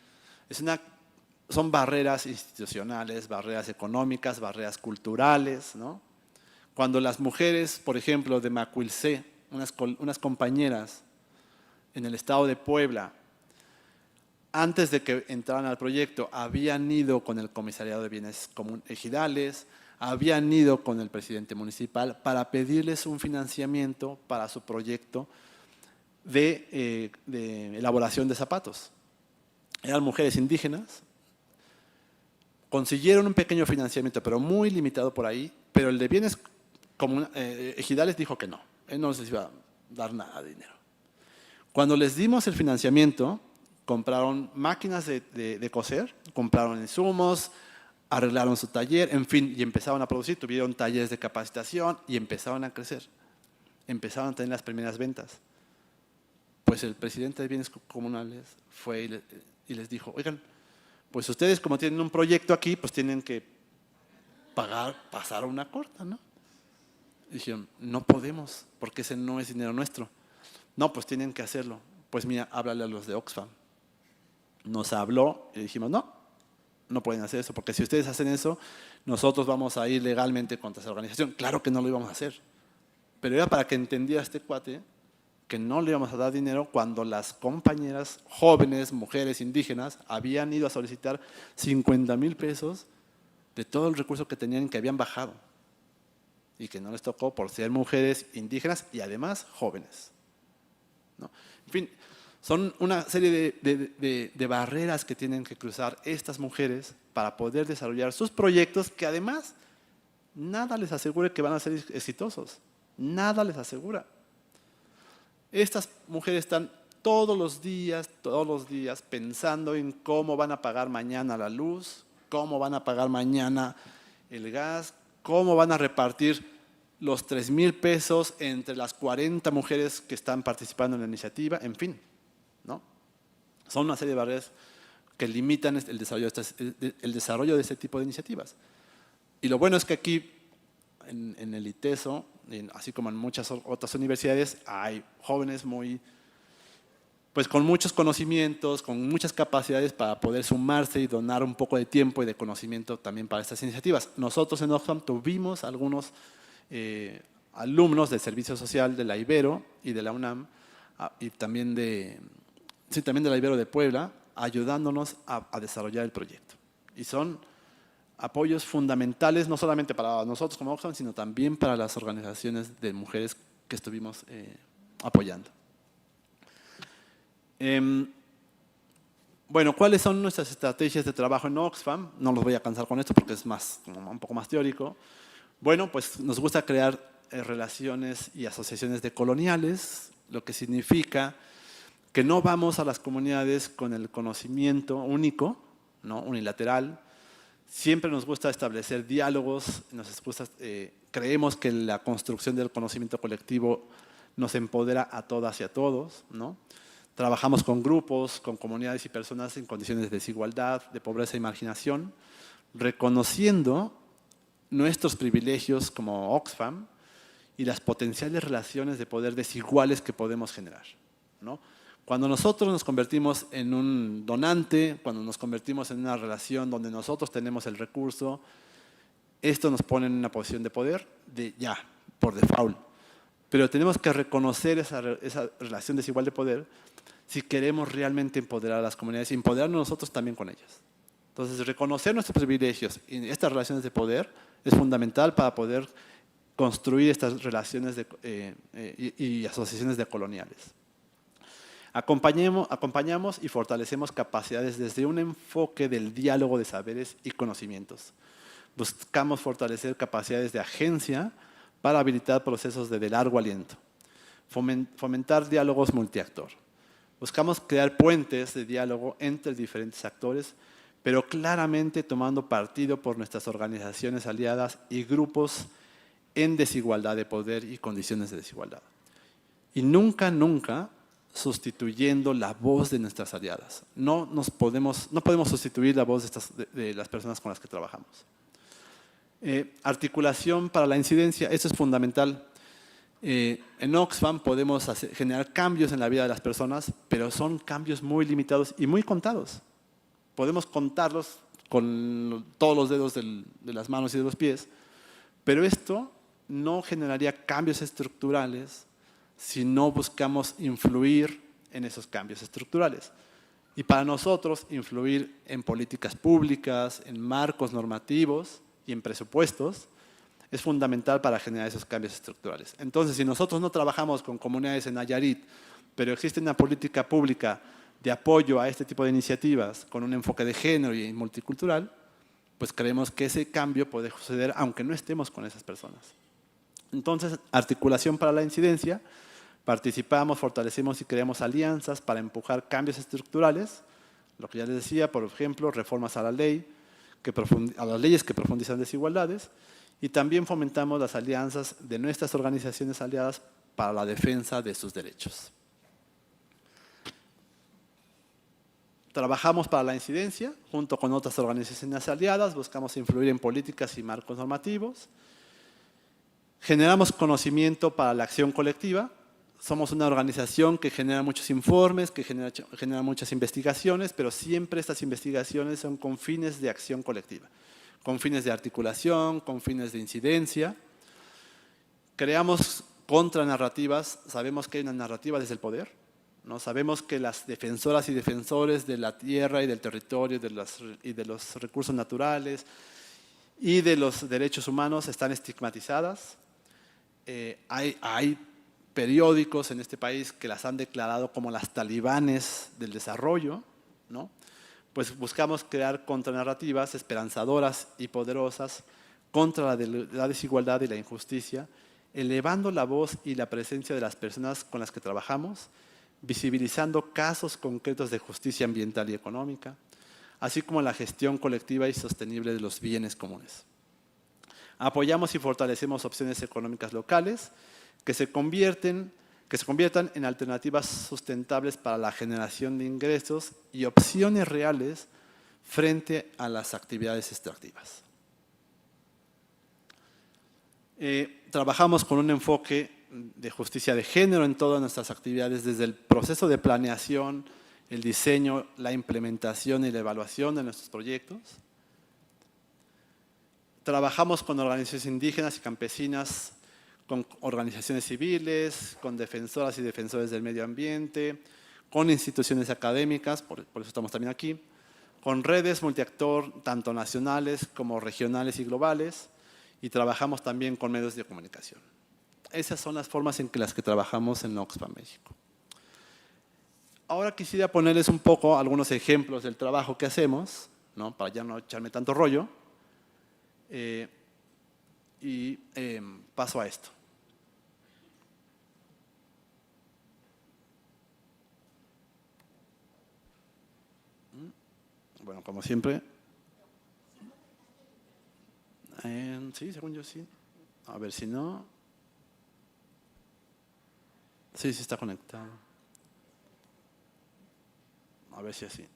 C: son barreras institucionales, barreras económicas, barreras culturales, ¿no? Cuando las mujeres, por ejemplo, de Macuilcé, unas compañeras en el estado de Puebla, antes de que entraran al proyecto, habían ido con el Comisariado de Bienes Ejidales, habían ido con el presidente municipal para pedirles un financiamiento para su proyecto de elaboración de zapatos. Eran mujeres indígenas, consiguieron un pequeño financiamiento, pero muy limitado por ahí, pero el de Bienes Ejidales dijo que no, él no les iba a dar nada de dinero. Cuando les dimos el financiamiento, compraron máquinas de coser, compraron insumos, arreglaron su taller, en fin, y empezaron a producir, tuvieron talleres de capacitación y empezaron a crecer. Empezaron a tener las primeras ventas. Pues el presidente de Bienes Comunales fue y les dijo, oigan, pues ustedes como tienen un proyecto aquí, pues tienen que pasar una corta, ¿no? Y dijeron, no podemos, porque ese no es dinero nuestro. No, pues tienen que hacerlo. Pues mira, háblale a los de Oxfam. Nos habló y dijimos, no pueden hacer eso, porque si ustedes hacen eso, nosotros vamos a ir legalmente contra esa organización. Claro que no lo íbamos a hacer, pero era para que entendiera este cuate que no le íbamos a dar dinero cuando las compañeras jóvenes, mujeres indígenas, habían ido a solicitar 50,000 pesos de todo el recurso que tenían que habían bajado y que no les tocó por ser mujeres indígenas y además jóvenes, ¿no? En fin, son una serie de barreras que tienen que cruzar estas mujeres para poder desarrollar sus proyectos que además nada les asegura que van a ser exitosos, nada les asegura. Estas mujeres están todos los días pensando en cómo van a pagar mañana la luz, cómo van a pagar mañana el gas, cómo van a repartir los 3,000 pesos entre las 40 mujeres que están participando en la iniciativa, en fin, ¿no? Son una serie de barreras que limitan el desarrollo de este tipo de iniciativas. Y lo bueno es que aquí, en el ITESO, así como en muchas otras universidades, hay jóvenes pues con muchos conocimientos, con muchas capacidades para poder sumarse y donar un poco de tiempo y de conocimiento también para estas iniciativas. Nosotros en Oxfam tuvimos algunos alumnos del Servicio Social de la Ibero y de la UNAM, y también de la Ibero de Puebla, ayudándonos a desarrollar el proyecto. Y son apoyos fundamentales, no solamente para nosotros como Oxfam, sino también para las organizaciones de mujeres que estuvimos apoyando. Bueno, ¿cuáles son nuestras estrategias de trabajo en Oxfam? No los voy a cansar con esto porque es un poco más teórico. Bueno, pues nos gusta crear relaciones y asociaciones decoloniales, lo que significa que no vamos a las comunidades con el conocimiento único, ¿no? Unilateral. Siempre nos gusta establecer diálogos, creemos que la construcción del conocimiento colectivo nos empodera a todas y a todos, ¿no? Trabajamos con grupos, con comunidades y personas en condiciones de desigualdad, de pobreza y marginación, reconociendo nuestros privilegios como Oxfam y las potenciales relaciones de poder desiguales que podemos generar, ¿no? Cuando nosotros nos convertimos en un donante, cuando nos convertimos en una relación donde nosotros tenemos el recurso, esto nos pone en una posición de poder, por default. Pero tenemos que reconocer esa relación desigual de poder si queremos realmente empoderar a las comunidades y empoderarnos nosotros también con ellas. Entonces, reconocer nuestros privilegios y estas relaciones de poder es fundamental para poder construir estas relaciones y asociaciones decoloniales. Acompañamos y fortalecemos capacidades desde un enfoque del diálogo de saberes y conocimientos. Buscamos fortalecer capacidades de agencia para habilitar procesos de largo aliento. Fomentar diálogos multiactor. Buscamos crear puentes de diálogo entre diferentes actores, pero claramente tomando partido por nuestras organizaciones aliadas y grupos en desigualdad de poder y condiciones de desigualdad. Y nunca sustituyendo la voz de nuestras aliadas. No podemos sustituir la voz de las personas con las que trabajamos. Articulación para la incidencia, eso es fundamental. En Oxfam podemos generar cambios en la vida de las personas, pero son cambios muy limitados y muy contados. Podemos contarlos con todos los dedos de las manos y de los pies, pero esto no generaría cambios estructurales si no buscamos influir en esos cambios estructurales. Y para nosotros, influir en políticas públicas, en marcos normativos y en presupuestos es fundamental para generar esos cambios estructurales. Entonces, si nosotros no trabajamos con comunidades en Nayarit, pero existe una política pública de apoyo a este tipo de iniciativas con un enfoque de género y multicultural, pues creemos que ese cambio puede suceder aunque no estemos con esas personas. Entonces, articulación para la incidencia. Participamos, fortalecemos y creamos alianzas para empujar cambios estructurales, lo que ya les decía, por ejemplo, reformas a las leyes que profundizan desigualdades, y también fomentamos las alianzas de nuestras organizaciones aliadas para la defensa de sus derechos. Trabajamos para la incidencia, junto con otras organizaciones aliadas, buscamos influir en políticas y marcos normativos. Generamos conocimiento para la acción colectiva. Somos una organización que genera muchos informes, que genera muchas investigaciones, pero siempre estas investigaciones son con fines de acción colectiva, con fines de articulación, con fines de incidencia. Creamos contranarrativas, sabemos que hay una narrativa desde el poder, ¿no? Sabemos que las defensoras y defensores de la tierra y del territorio y de los recursos naturales y de los derechos humanos están estigmatizadas. Hay periódicos en este país que las han declarado como las talibanes del desarrollo, ¿no? Pues buscamos crear contranarrativas esperanzadoras y poderosas contra la desigualdad y la injusticia, elevando la voz y la presencia de las personas con las que trabajamos, visibilizando casos concretos de justicia ambiental y económica, así como la gestión colectiva y sostenible de los bienes comunes. Apoyamos y fortalecemos opciones económicas locales que se conviertan en alternativas sustentables para la generación de ingresos y opciones reales frente a las actividades extractivas. Trabajamos con un enfoque de justicia de género en todas nuestras actividades, desde el proceso de planeación, el diseño, la implementación y la evaluación de nuestros proyectos. Trabajamos con organizaciones indígenas y campesinas, con organizaciones civiles, con defensoras y defensores del medio ambiente, con instituciones académicas, por eso estamos también aquí, con redes multiactor, tanto nacionales como regionales y globales, y trabajamos también con medios de comunicación. Esas son las formas en las que trabajamos en Oxfam México. Ahora quisiera ponerles un poco algunos ejemplos del trabajo que hacemos, ¿no? Para ya no echarme tanto rollo, paso a esto. Bueno, como siempre. Sí, según yo sí. A ver si no. Sí, sí está conectado. A ver si así.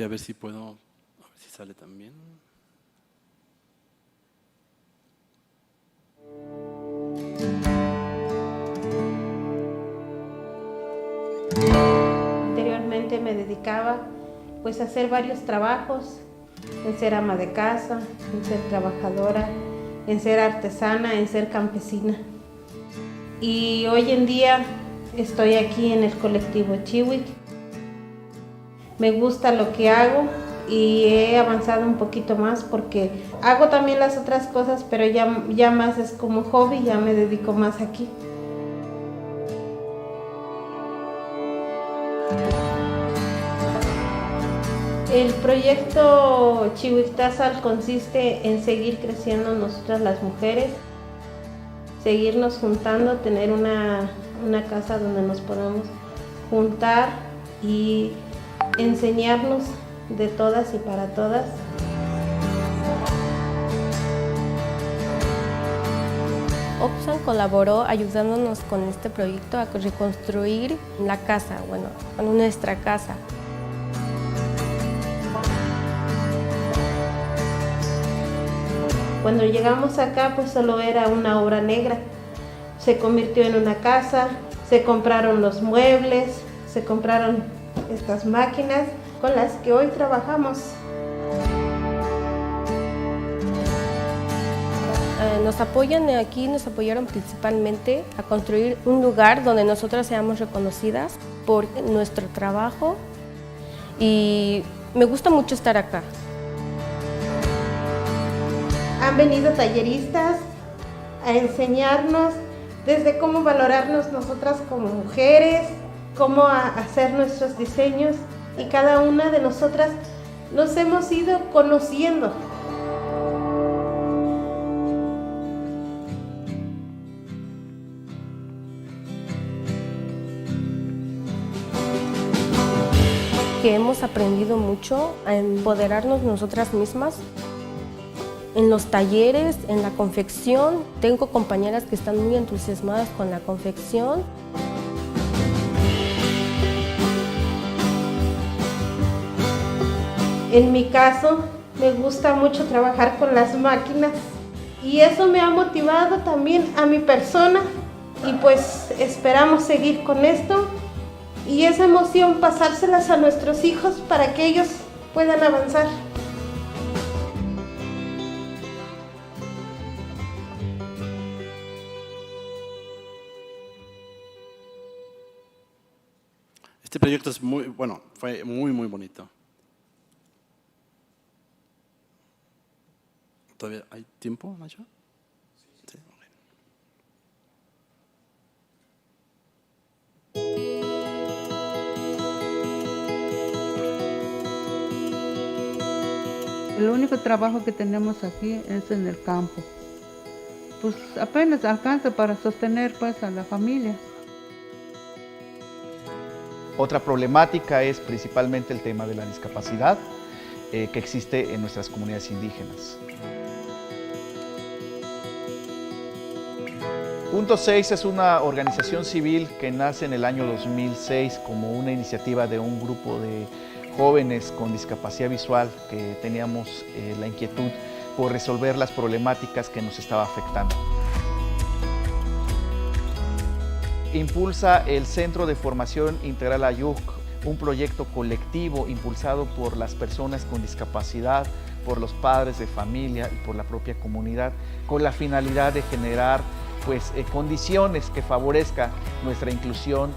C: A ver si puedo, a ver si sale también.
D: Anteriormente me dedicaba pues a hacer varios trabajos, en ser ama de casa, en ser trabajadora, en ser artesana, en ser campesina. Y hoy en día estoy aquí en el colectivo Chiwik. Me gusta lo que hago y he avanzado un poquito más porque hago también las otras cosas, pero ya más es como hobby, ya me dedico más aquí. El proyecto Chiwik-Tasal consiste en seguir creciendo nosotras las mujeres, seguirnos juntando, tener una casa donde nos podamos juntar y enseñarnos de todas y para todas.
E: Oxfam colaboró ayudándonos con este proyecto a reconstruir la casa, nuestra casa.
D: Cuando llegamos acá, pues solo era una obra negra. Se convirtió en una casa, se compraron los muebles, se compraron estas máquinas con las que hoy trabajamos.
E: Nos apoyaron principalmente a construir un lugar donde nosotras seamos reconocidas por nuestro trabajo y me gusta mucho estar acá.
D: Han venido talleristas a enseñarnos desde cómo valorarnos nosotras como mujeres, cómo hacer nuestros diseños y cada una de nosotras nos hemos ido conociendo.
E: Que hemos aprendido mucho a empoderarnos nosotras mismas. En los talleres, en la confección, tengo compañeras que están muy entusiasmadas con la confección.
D: En mi caso, me gusta mucho trabajar con las máquinas y eso me ha motivado también a mi persona y pues esperamos seguir con esto y esa emoción pasárselas a nuestros hijos para que ellos puedan avanzar.
C: Este proyecto es fue muy bonito. ¿Todavía hay tiempo, Nacho? Sí.
F: El único trabajo que tenemos aquí es en el campo. Pues apenas alcanza para sostener pues a la familia.
G: Otra problemática es principalmente el tema de la discapacidad que existe en nuestras comunidades indígenas. Punto 6 es una organización civil que nace en el año 2006 como una iniciativa de un grupo de jóvenes con discapacidad visual que teníamos la inquietud por resolver las problemáticas que nos estaba afectando. Impulsa el Centro de Formación Integral Ayuk, un proyecto colectivo impulsado por las personas con discapacidad, por los padres de familia y por la propia comunidad, con la finalidad de generar condiciones que favorezcan nuestra inclusión.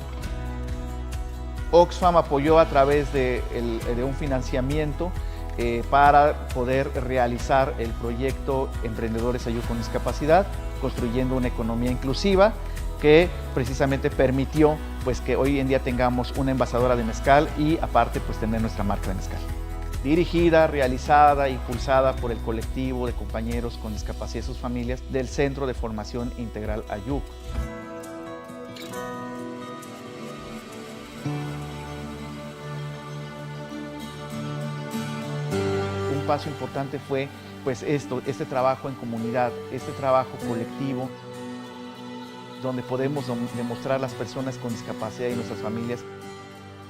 G: Oxfam apoyó a través de un financiamiento para poder realizar el proyecto Emprendedores Ayuk con Discapacidad, construyendo una economía inclusiva que precisamente permitió que hoy en día tengamos una envasadora de mezcal y aparte tener nuestra marca de mezcal. Dirigida, realizada e impulsada por el colectivo de compañeros con discapacidad y sus familias del Centro de Formación Integral Ayuk. Un paso importante fue este trabajo en comunidad, este trabajo colectivo, donde podemos demostrar a las personas con discapacidad y nuestras familias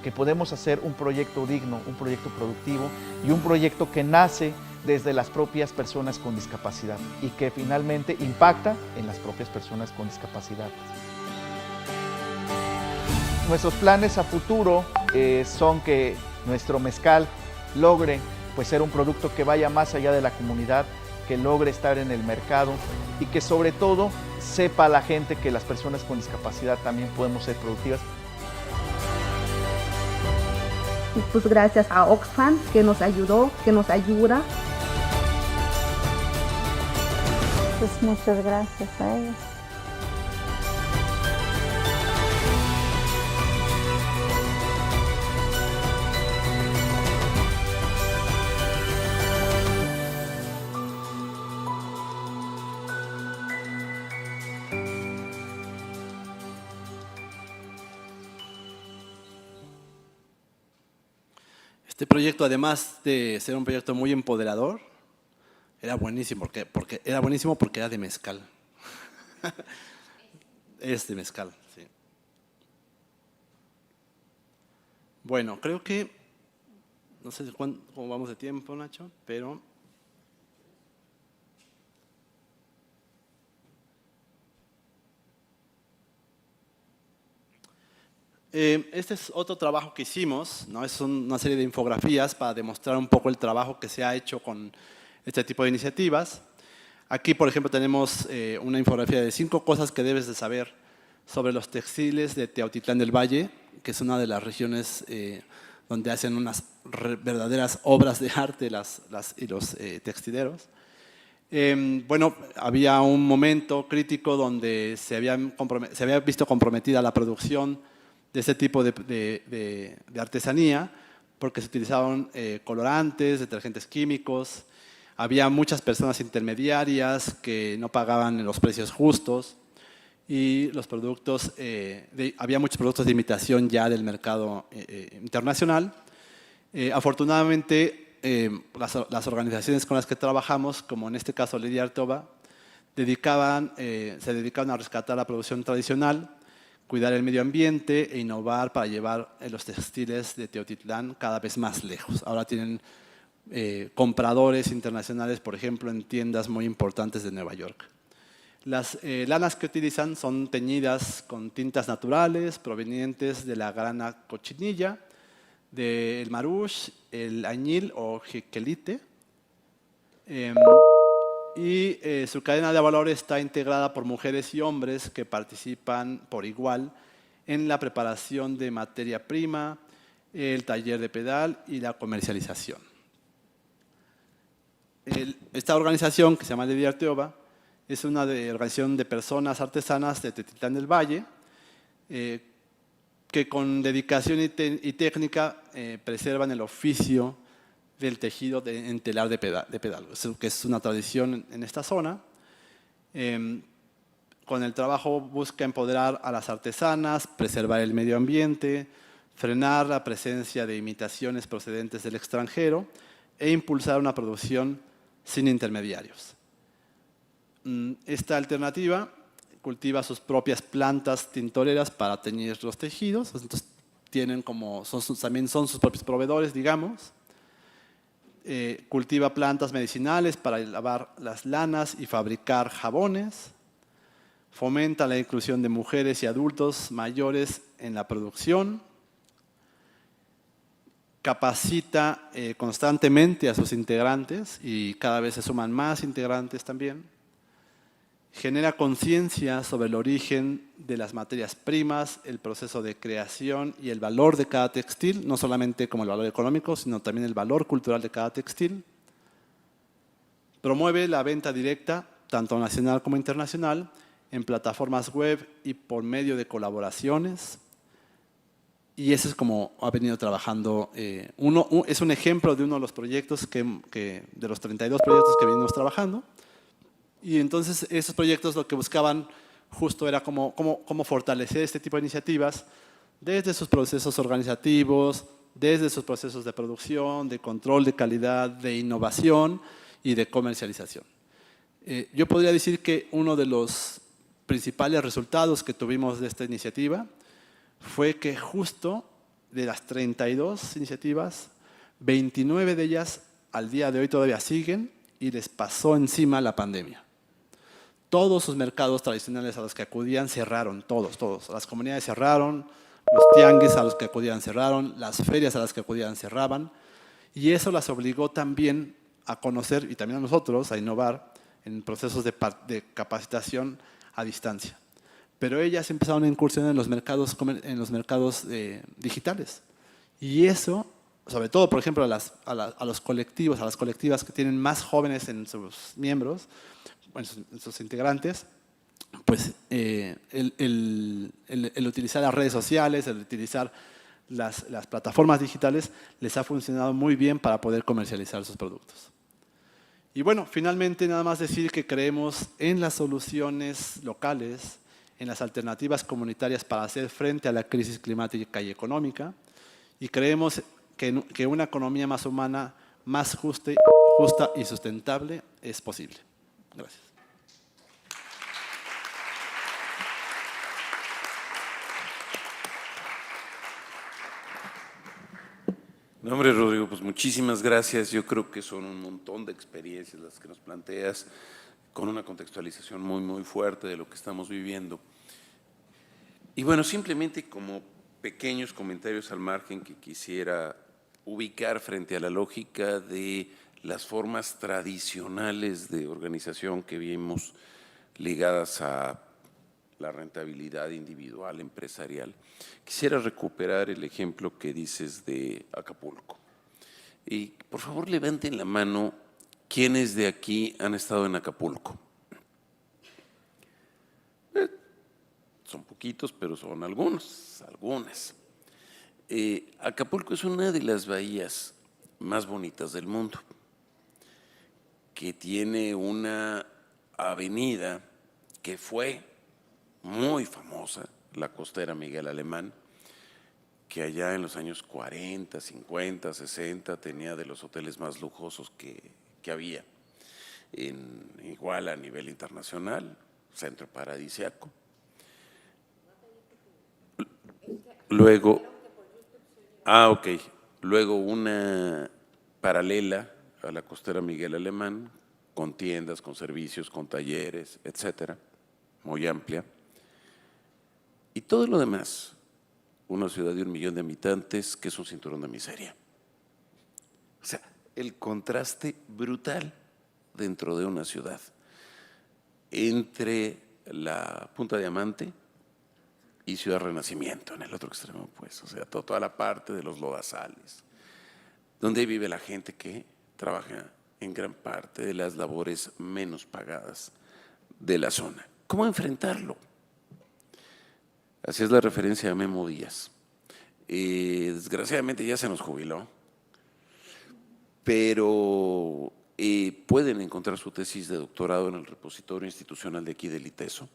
G: que podemos hacer un proyecto digno, un proyecto productivo y un proyecto que nace desde las propias personas con discapacidad y que finalmente impacta en las propias personas con discapacidad. Nuestros planes a futuro son que nuestro mezcal logre pues, ser un producto que vaya más allá de la comunidad, que logre estar en el mercado y que sobre todo sepa la gente que las personas con discapacidad también podemos ser productivas.
H: Y pues gracias a Oxfam que nos ayudó, que nos ayuda.
I: Pues muchas gracias a ellos.
C: Este proyecto, además de ser un proyecto muy empoderador, era buenísimo porque era de mezcal. Es de mezcal, sí. Bueno, creo que, no sé cómo vamos de tiempo, Nacho, pero este es otro trabajo que hicimos, ¿no? Es una serie de infografías para demostrar un poco el trabajo que se ha hecho con este tipo de iniciativas. Aquí, por ejemplo, tenemos una infografía de 5 cosas que debes de saber sobre los textiles de Teotitlán del Valle, que es una de las regiones donde hacen unas verdaderas obras de arte los textileros. Bueno, había un momento crítico donde se había visto comprometida la producción de este tipo de artesanía, porque se utilizaban colorantes, detergentes químicos, había muchas personas intermediarias que no pagaban los precios justos y los productos, había muchos productos de imitación ya del mercado internacional. Afortunadamente, las organizaciones con las que trabajamos, como en este caso Lidia Artoba, se dedicaban a rescatar la producción tradicional, cuidar el medio ambiente e innovar para llevar los textiles de Teotitlán cada vez más lejos. Ahora tienen compradores internacionales, por ejemplo, en tiendas muy importantes de Nueva York. Las lanas que utilizan son teñidas con tintas naturales provenientes de la grana cochinilla, del marush, el añil o jiquelite. Y su cadena de valor está integrada por mujeres y hombres que participan por igual en la preparación de materia prima, el taller de pedal y la comercialización. Esta organización, que se llama Lidia Arteoba, es una organización de personas artesanas de Teotitlán del Valle, que con dedicación y técnica preservan el oficio del tejido en telar de pedal, que es una tradición en esta zona. Con el trabajo busca empoderar a las artesanas, preservar el medio ambiente, frenar la presencia de imitaciones procedentes del extranjero e impulsar una producción sin intermediarios. Esta alternativa cultiva sus propias plantas tintoreras para teñir los tejidos, entonces también son sus propios proveedores, digamos. Cultiva plantas medicinales para lavar las lanas y fabricar jabones. Fomenta la inclusión de mujeres y adultos mayores en la producción. Capacita constantemente a sus integrantes y cada vez se suman más integrantes también. Genera conciencia sobre el origen de las materias primas, el proceso de creación y el valor de cada textil, no solamente como el valor económico, sino también el valor cultural de cada textil. Promueve la venta directa, tanto nacional como internacional, en plataformas web y por medio de colaboraciones. Y ese es como ha venido trabajando. Es un ejemplo de uno de los proyectos, de los 32 proyectos que venimos trabajando. Y entonces esos proyectos lo que buscaban justo era cómo fortalecer este tipo de iniciativas desde sus procesos organizativos, desde sus procesos de producción, de control de calidad, de innovación y de comercialización. Yo podría decir que uno de los principales resultados que tuvimos de esta iniciativa fue que justo de las 32 iniciativas, 29 de ellas al día de hoy todavía siguen y les pasó encima la pandemia. Todos sus mercados tradicionales a los que acudían cerraron, todos. Las comunidades cerraron, los tianguis a los que acudían cerraron, las ferias a las que acudían cerraban, y eso las obligó también a conocer, y también a nosotros, a innovar en procesos de capacitación a distancia. Pero ellas empezaron a incursionar en los mercados digitales. Y eso, sobre todo, por ejemplo, a los colectivos, a las colectivas que tienen más jóvenes en sus miembros, en sus integrantes, pues el utilizar las redes sociales, el utilizar las plataformas digitales, les ha funcionado muy bien para poder comercializar sus productos. Y bueno, finalmente nada más decir que creemos en las soluciones locales, en las alternativas comunitarias para hacer frente a la crisis climática y económica, y creemos que una economía más humana, más justa y sustentable es posible. Gracias.
B: No, hombre, Rodrigo, pues muchísimas gracias. Yo creo que son un montón de experiencias las que nos planteas, con una contextualización muy, muy fuerte de lo que estamos viviendo. Y bueno, simplemente como pequeños comentarios al margen que quisiera ubicar frente a la lógica de las formas tradicionales de organización que vimos ligadas a la rentabilidad individual, empresarial. Quisiera recuperar el ejemplo que dices de Acapulco. Y por favor levanten la mano quienes de aquí han estado en Acapulco. Son poquitos, pero son algunas. Acapulco es una de las bahías más bonitas del mundo, que tiene una avenida que fue muy famosa, la costera Miguel Alemán, que allá en los años 40, 50, 60 tenía de los hoteles más lujosos que había, igual a nivel internacional, centro paradisiaco. Luego, luego una paralela a la costera Miguel Alemán, con tiendas, con servicios, con talleres, etcétera, muy amplia. Y todo lo demás, una ciudad de 1 millón de habitantes que es un cinturón de miseria. O sea, el contraste brutal dentro de una ciudad entre la Punta Diamante y Ciudad Renacimiento, en el otro extremo, pues, o sea, toda la parte de los lodazales, donde vive la gente que trabaja en gran parte de las labores menos pagadas de la zona. ¿Cómo enfrentarlo? Así es la referencia a Memo Díaz. Desgraciadamente ya se nos jubiló, pero pueden encontrar su tesis de doctorado en el repositorio institucional de aquí del ITESO.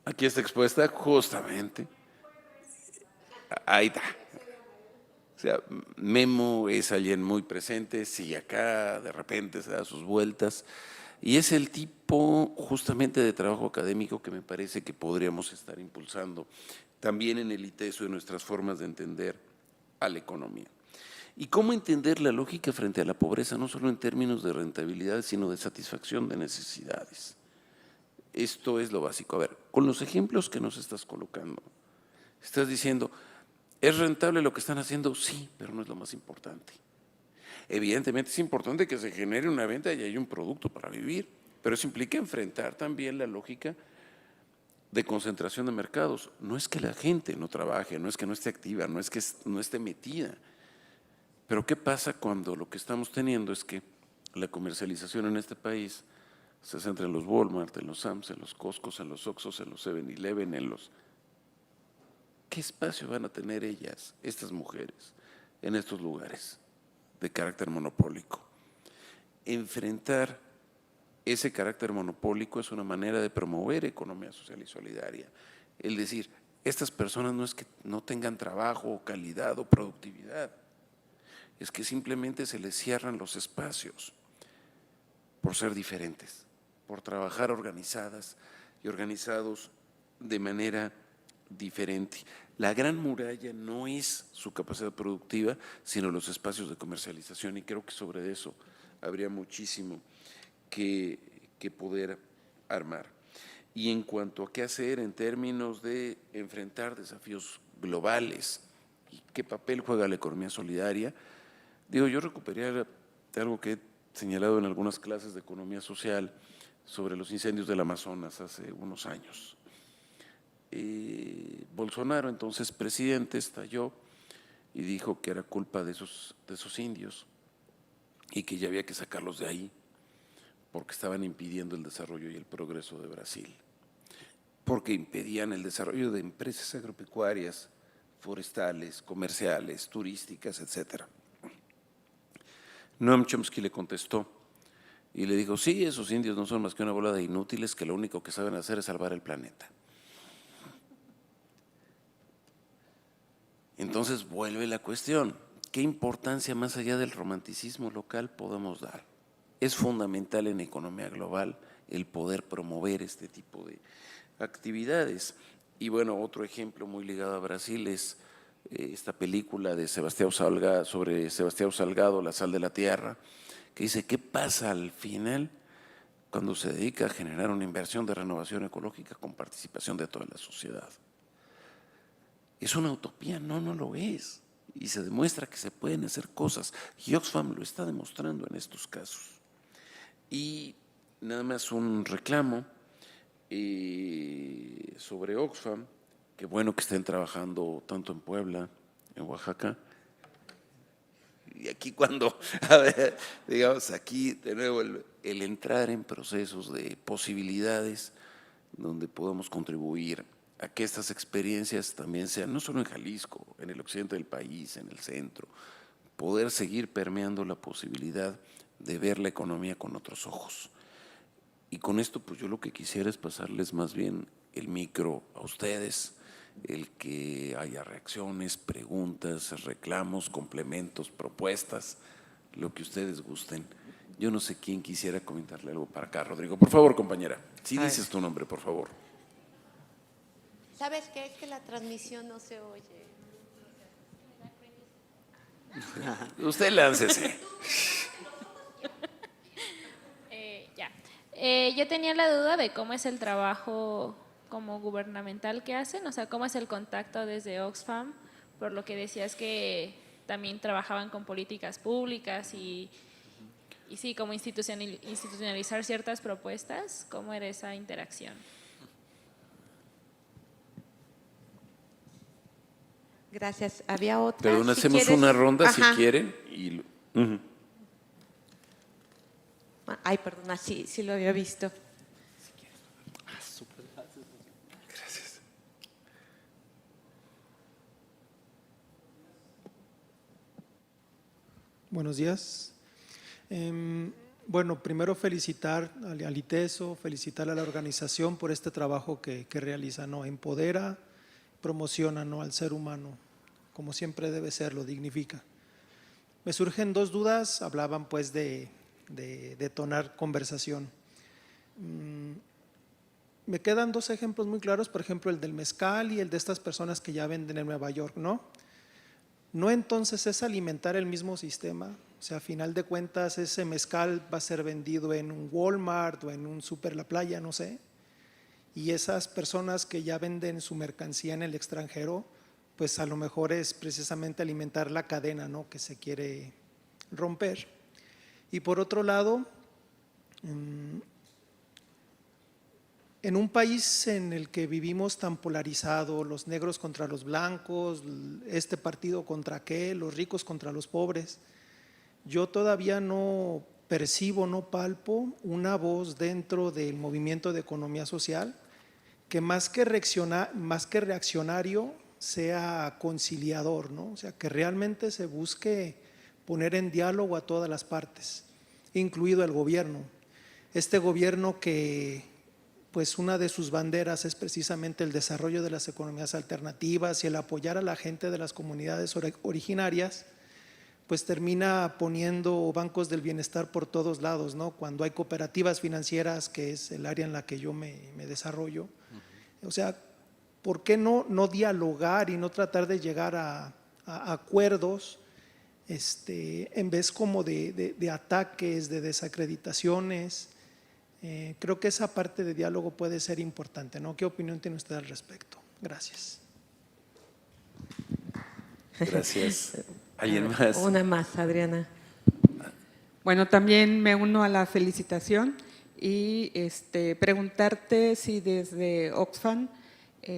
B: Aquí está expuesta justamente. Ahí está. O sea, Memo es alguien muy presente, sigue acá, de repente se da sus vueltas. Y es el tipo justamente de trabajo académico que me parece que podríamos estar impulsando también en el ITESO, en nuestras formas de entender a la economía. Y cómo entender la lógica frente a la pobreza, no solo en términos de rentabilidad, sino de satisfacción de necesidades. Esto es lo básico. A ver, con los ejemplos que nos estás colocando, estás diciendo, ¿es rentable lo que están haciendo? Sí, pero no es lo más importante. Evidentemente es importante que se genere una venta y haya un producto para vivir, pero eso implica enfrentar también la lógica de concentración de mercados. No es que la gente no trabaje, no es que no esté activa, no es que no esté metida. Pero ¿qué pasa cuando lo que estamos teniendo es que la comercialización en este país se centra en los Walmart, en los Sams, en los Costcos, en los Oxxos, en los 7-Eleven, en los… ¿Qué espacio van a tener ellas, estas mujeres, en estos lugares de carácter monopólico? Enfrentar ese carácter monopólico es una manera de promover economía social y solidaria. Es decir, estas personas no es que no tengan trabajo o calidad o productividad, es que simplemente se les cierran los espacios por ser diferentes, por trabajar organizadas y organizados de manera diferente. La gran muralla no es su capacidad productiva, sino los espacios de comercialización, y creo que sobre eso habría muchísimo que poder armar. Y en cuanto a qué hacer en términos de enfrentar desafíos globales y qué papel juega la economía solidaria, digo, yo recuperaría algo que he señalado en algunas clases de economía social sobre los incendios del Amazonas hace unos años. Bolsonaro, entonces presidente, estalló y dijo que era culpa de esos indios y que ya había que sacarlos de ahí porque estaban impidiendo el desarrollo y el progreso de Brasil, porque impedían el desarrollo de empresas agropecuarias, forestales, comerciales, turísticas, etc. Noam Chomsky le contestó y le dijo, sí, esos indios no son más que una bola de inútiles que lo único que saben hacer es salvar el planeta. Entonces vuelve la cuestión, ¿qué importancia más allá del romanticismo local podemos dar? Es fundamental en economía global el poder promover este tipo de actividades. Y bueno, otro ejemplo muy ligado a Brasil es esta película de Sebastião Salgado, sobre Sebastião Salgado, La sal de la tierra, que dice, ¿qué pasa al final cuando se dedica a generar una inversión de renovación ecológica con participación de toda la sociedad? ¿Es una utopía? No, no lo es. Y se demuestra que se pueden hacer cosas. Y Oxfam lo está demostrando en estos casos. Y nada más un reclamo sobre Oxfam, que bueno que estén trabajando tanto en Puebla, en Oaxaca. Y aquí cuando, a ver, digamos, aquí de nuevo el entrar en procesos de posibilidades donde podamos contribuir a que estas experiencias también sean, no solo en Jalisco, en el occidente del país, en el centro, poder seguir permeando la posibilidad de ver la economía con otros ojos. Y con esto, pues yo lo que quisiera es pasarles más bien el micro a ustedes, el que haya reacciones, preguntas, reclamos, complementos, propuestas, lo que ustedes gusten. Yo no sé quién quisiera comentarle algo para acá. Rodrigo, por favor, compañera, si dices tu nombre, por favor.
A: ¿Sabes qué? Es que la transmisión no se oye.
B: Usted láncese.
J: Yo tenía la duda de cómo es el trabajo como gubernamental que hacen, o sea, cómo es el contacto desde Oxfam, por lo que decías que también trabajaban con políticas públicas y sí, como institucionalizar ciertas propuestas, ¿cómo era esa interacción?
A: Gracias. Había otra.
B: Perdón,
A: si
B: hacemos
A: quieres.
B: una ronda
A: Ajá.
B: si quieren. Y
A: Ay, perdona, sí lo había visto.
B: Gracias.
K: Buenos días. Bueno, primero felicitar al ITESO, felicitar a la organización por este trabajo que realiza, ¿no? Empodera, promociona, ¿no?, al ser humano, como siempre debe ser, lo dignifica. Me surgen dos dudas, hablaban pues de detonar conversación. Me quedan dos ejemplos muy claros, por ejemplo el del mezcal y el de estas personas que ya venden en Nueva York, ¿no? No entonces es alimentar el mismo sistema, o sea, a final de cuentas ese mezcal va a ser vendido en un Walmart o en un Super La Playa, no sé, y esas personas que ya venden su mercancía en el extranjero, pues a lo mejor es precisamente alimentar la cadena, ¿no?, que se quiere romper. Y por otro lado, en un país en el que vivimos tan polarizado, los negros contra los blancos, este partido contra aquel, los ricos contra los pobres, yo todavía no percibo, no palpo una voz dentro del movimiento de economía social que más que reaccionario sea conciliador, ¿no? O sea, que realmente se busque poner en diálogo a todas las partes, incluido el gobierno. Este gobierno que pues una de sus banderas es precisamente el desarrollo de las economías alternativas y el apoyar a la gente de las comunidades originarias, pues termina poniendo bancos del bienestar por todos lados, ¿no? Cuando hay cooperativas financieras, que es el área en la que yo me desarrollo. O sea, ¿por qué no dialogar y no tratar de llegar a acuerdos en vez como de ataques, de desacreditaciones? Creo que esa parte de diálogo puede ser importante, ¿no? ¿Qué opinión tiene usted al respecto? Gracias.
B: Gracias. ¿Alguien más?
A: Una más, Adriana.
L: Bueno, también me uno a la felicitación y preguntarte si desde Oxfam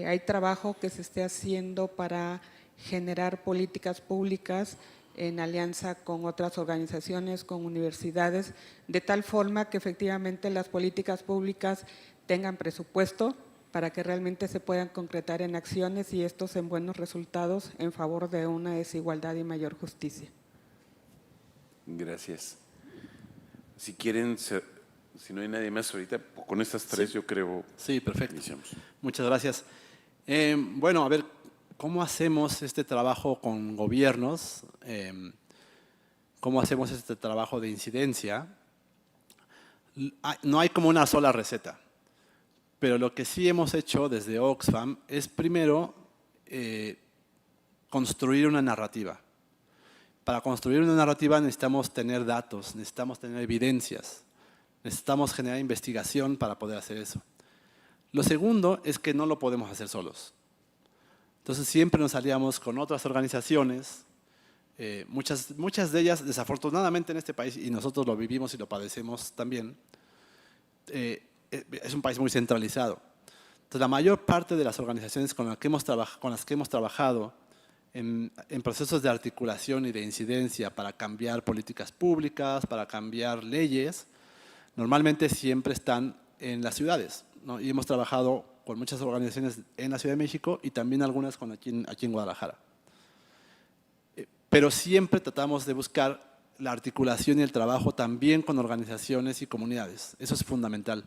L: hay trabajo que se esté haciendo para generar políticas públicas en alianza con otras organizaciones, con universidades, de tal forma que efectivamente las políticas públicas tengan presupuesto para que realmente se puedan concretar en acciones y estos en buenos resultados en favor de una desigualdad y mayor justicia.
B: Gracias. Si quieren, si no hay nadie más ahorita, con estas tres yo creo.
C: Sí, perfecto.
B: Iniciamos.
C: Muchas gracias. Bueno, a ver, ¿cómo hacemos este trabajo con gobiernos? ¿Cómo hacemos este trabajo de incidencia? No hay como una sola receta, pero lo que sí hemos hecho desde Oxfam es primero construir una narrativa. Para construir una narrativa necesitamos tener datos, necesitamos tener evidencias, necesitamos generar investigación para poder hacer eso. Lo segundo es que no lo podemos hacer solos. Entonces siempre nos aliamos con otras organizaciones, muchas de ellas desafortunadamente en este país, y nosotros lo vivimos y lo padecemos también, es un país muy centralizado. Entonces la mayor parte de las organizaciones con las que hemos trabajado en procesos de articulación y de incidencia para cambiar políticas públicas, para cambiar leyes, normalmente siempre están en las ciudades, ¿no? Y hemos trabajado con muchas organizaciones en la Ciudad de México y también algunas aquí en Guadalajara. Pero siempre tratamos de buscar la articulación y el trabajo también con organizaciones y comunidades. Eso es fundamental.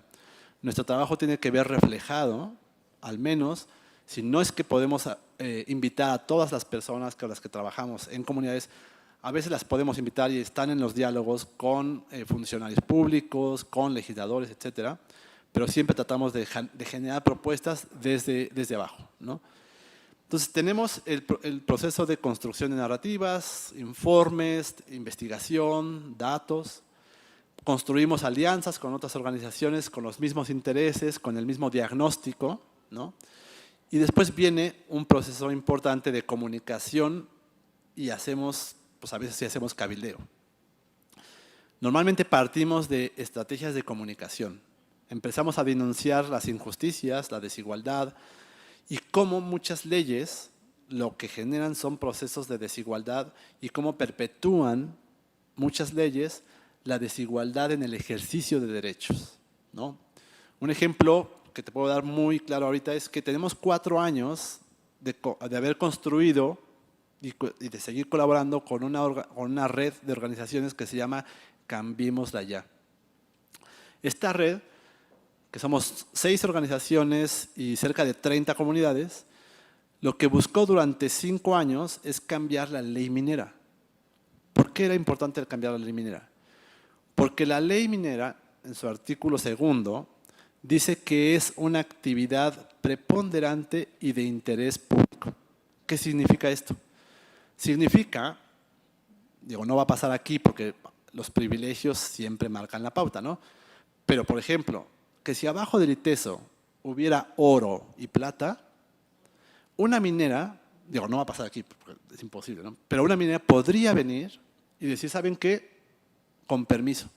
C: Nuestro trabajo tiene que ver reflejado, al menos, si no es que podemos invitar a todas las personas con las que trabajamos en comunidades, a veces las podemos invitar y están en los diálogos con funcionarios públicos, con legisladores, etcétera, pero siempre tratamos de generar propuestas desde abajo, ¿no? Entonces tenemos el proceso de construcción de narrativas, informes, investigación, datos. Construimos alianzas con otras organizaciones con los mismos intereses, con el mismo diagnóstico, ¿no? Y después viene un proceso importante de comunicación y hacemos, pues a veces sí hacemos cabildeo. Normalmente partimos de estrategias de comunicación. Empezamos a denunciar las injusticias, la desigualdad y cómo muchas leyes lo que generan son procesos de desigualdad y cómo perpetúan muchas leyes la desigualdad en el ejercicio de derechos, ¿no? Un ejemplo que te puedo dar muy claro ahorita es que tenemos 4 años de haber construido y de seguir colaborando con una red de organizaciones que se llama Cambiémosla Ya. Esta red, que somos 6 organizaciones y cerca de 30 comunidades, lo que buscó durante 5 años es cambiar la ley minera. ¿Por qué era importante cambiar la ley minera? Porque la ley minera, en su artículo 2, dice que es una actividad preponderante y de interés público. ¿Qué significa esto? Significa, digo, no va a pasar aquí porque los privilegios siempre marcan la pauta, ¿no? Pero, por ejemplo, que si abajo del ITESO hubiera oro y plata, una minera, digo, no va a pasar aquí porque es imposible, ¿no? Pero una minera podría venir y decir, ¿saben qué? Con permiso.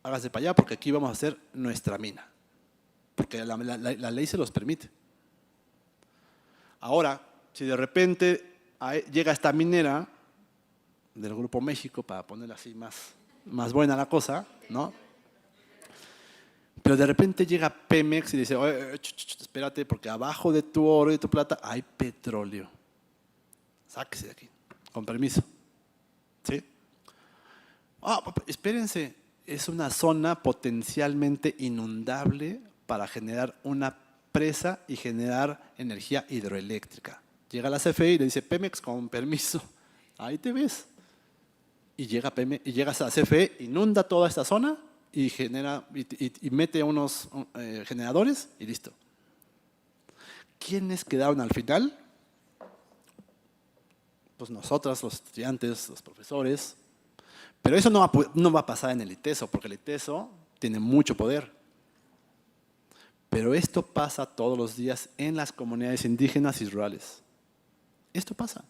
C: Hágase para allá porque aquí vamos a hacer nuestra mina. Porque la ley se los permite. Ahora, si de repente llega esta minera del Grupo México, para ponerla así más buena la cosa, ¿no? Pero de repente llega Pemex y dice, oye, espérate, porque abajo de tu oro y tu plata hay petróleo. Sáquese de aquí, con permiso. ¿Sí? Espérense, es una zona potencialmente inundable para generar una presa y generar energía hidroeléctrica. Llega la CFE y le dice, Pemex, con permiso, ahí te ves. Y llega a CFE, inunda toda esta zona y mete unos generadores y listo. ¿Quiénes quedaron al final? Pues nosotras, los estudiantes, los profesores. Pero eso no va a pasar en el ITESO, porque el ITESO tiene mucho poder. Pero esto pasa todos los días en las comunidades indígenas y rurales. Esto pasa.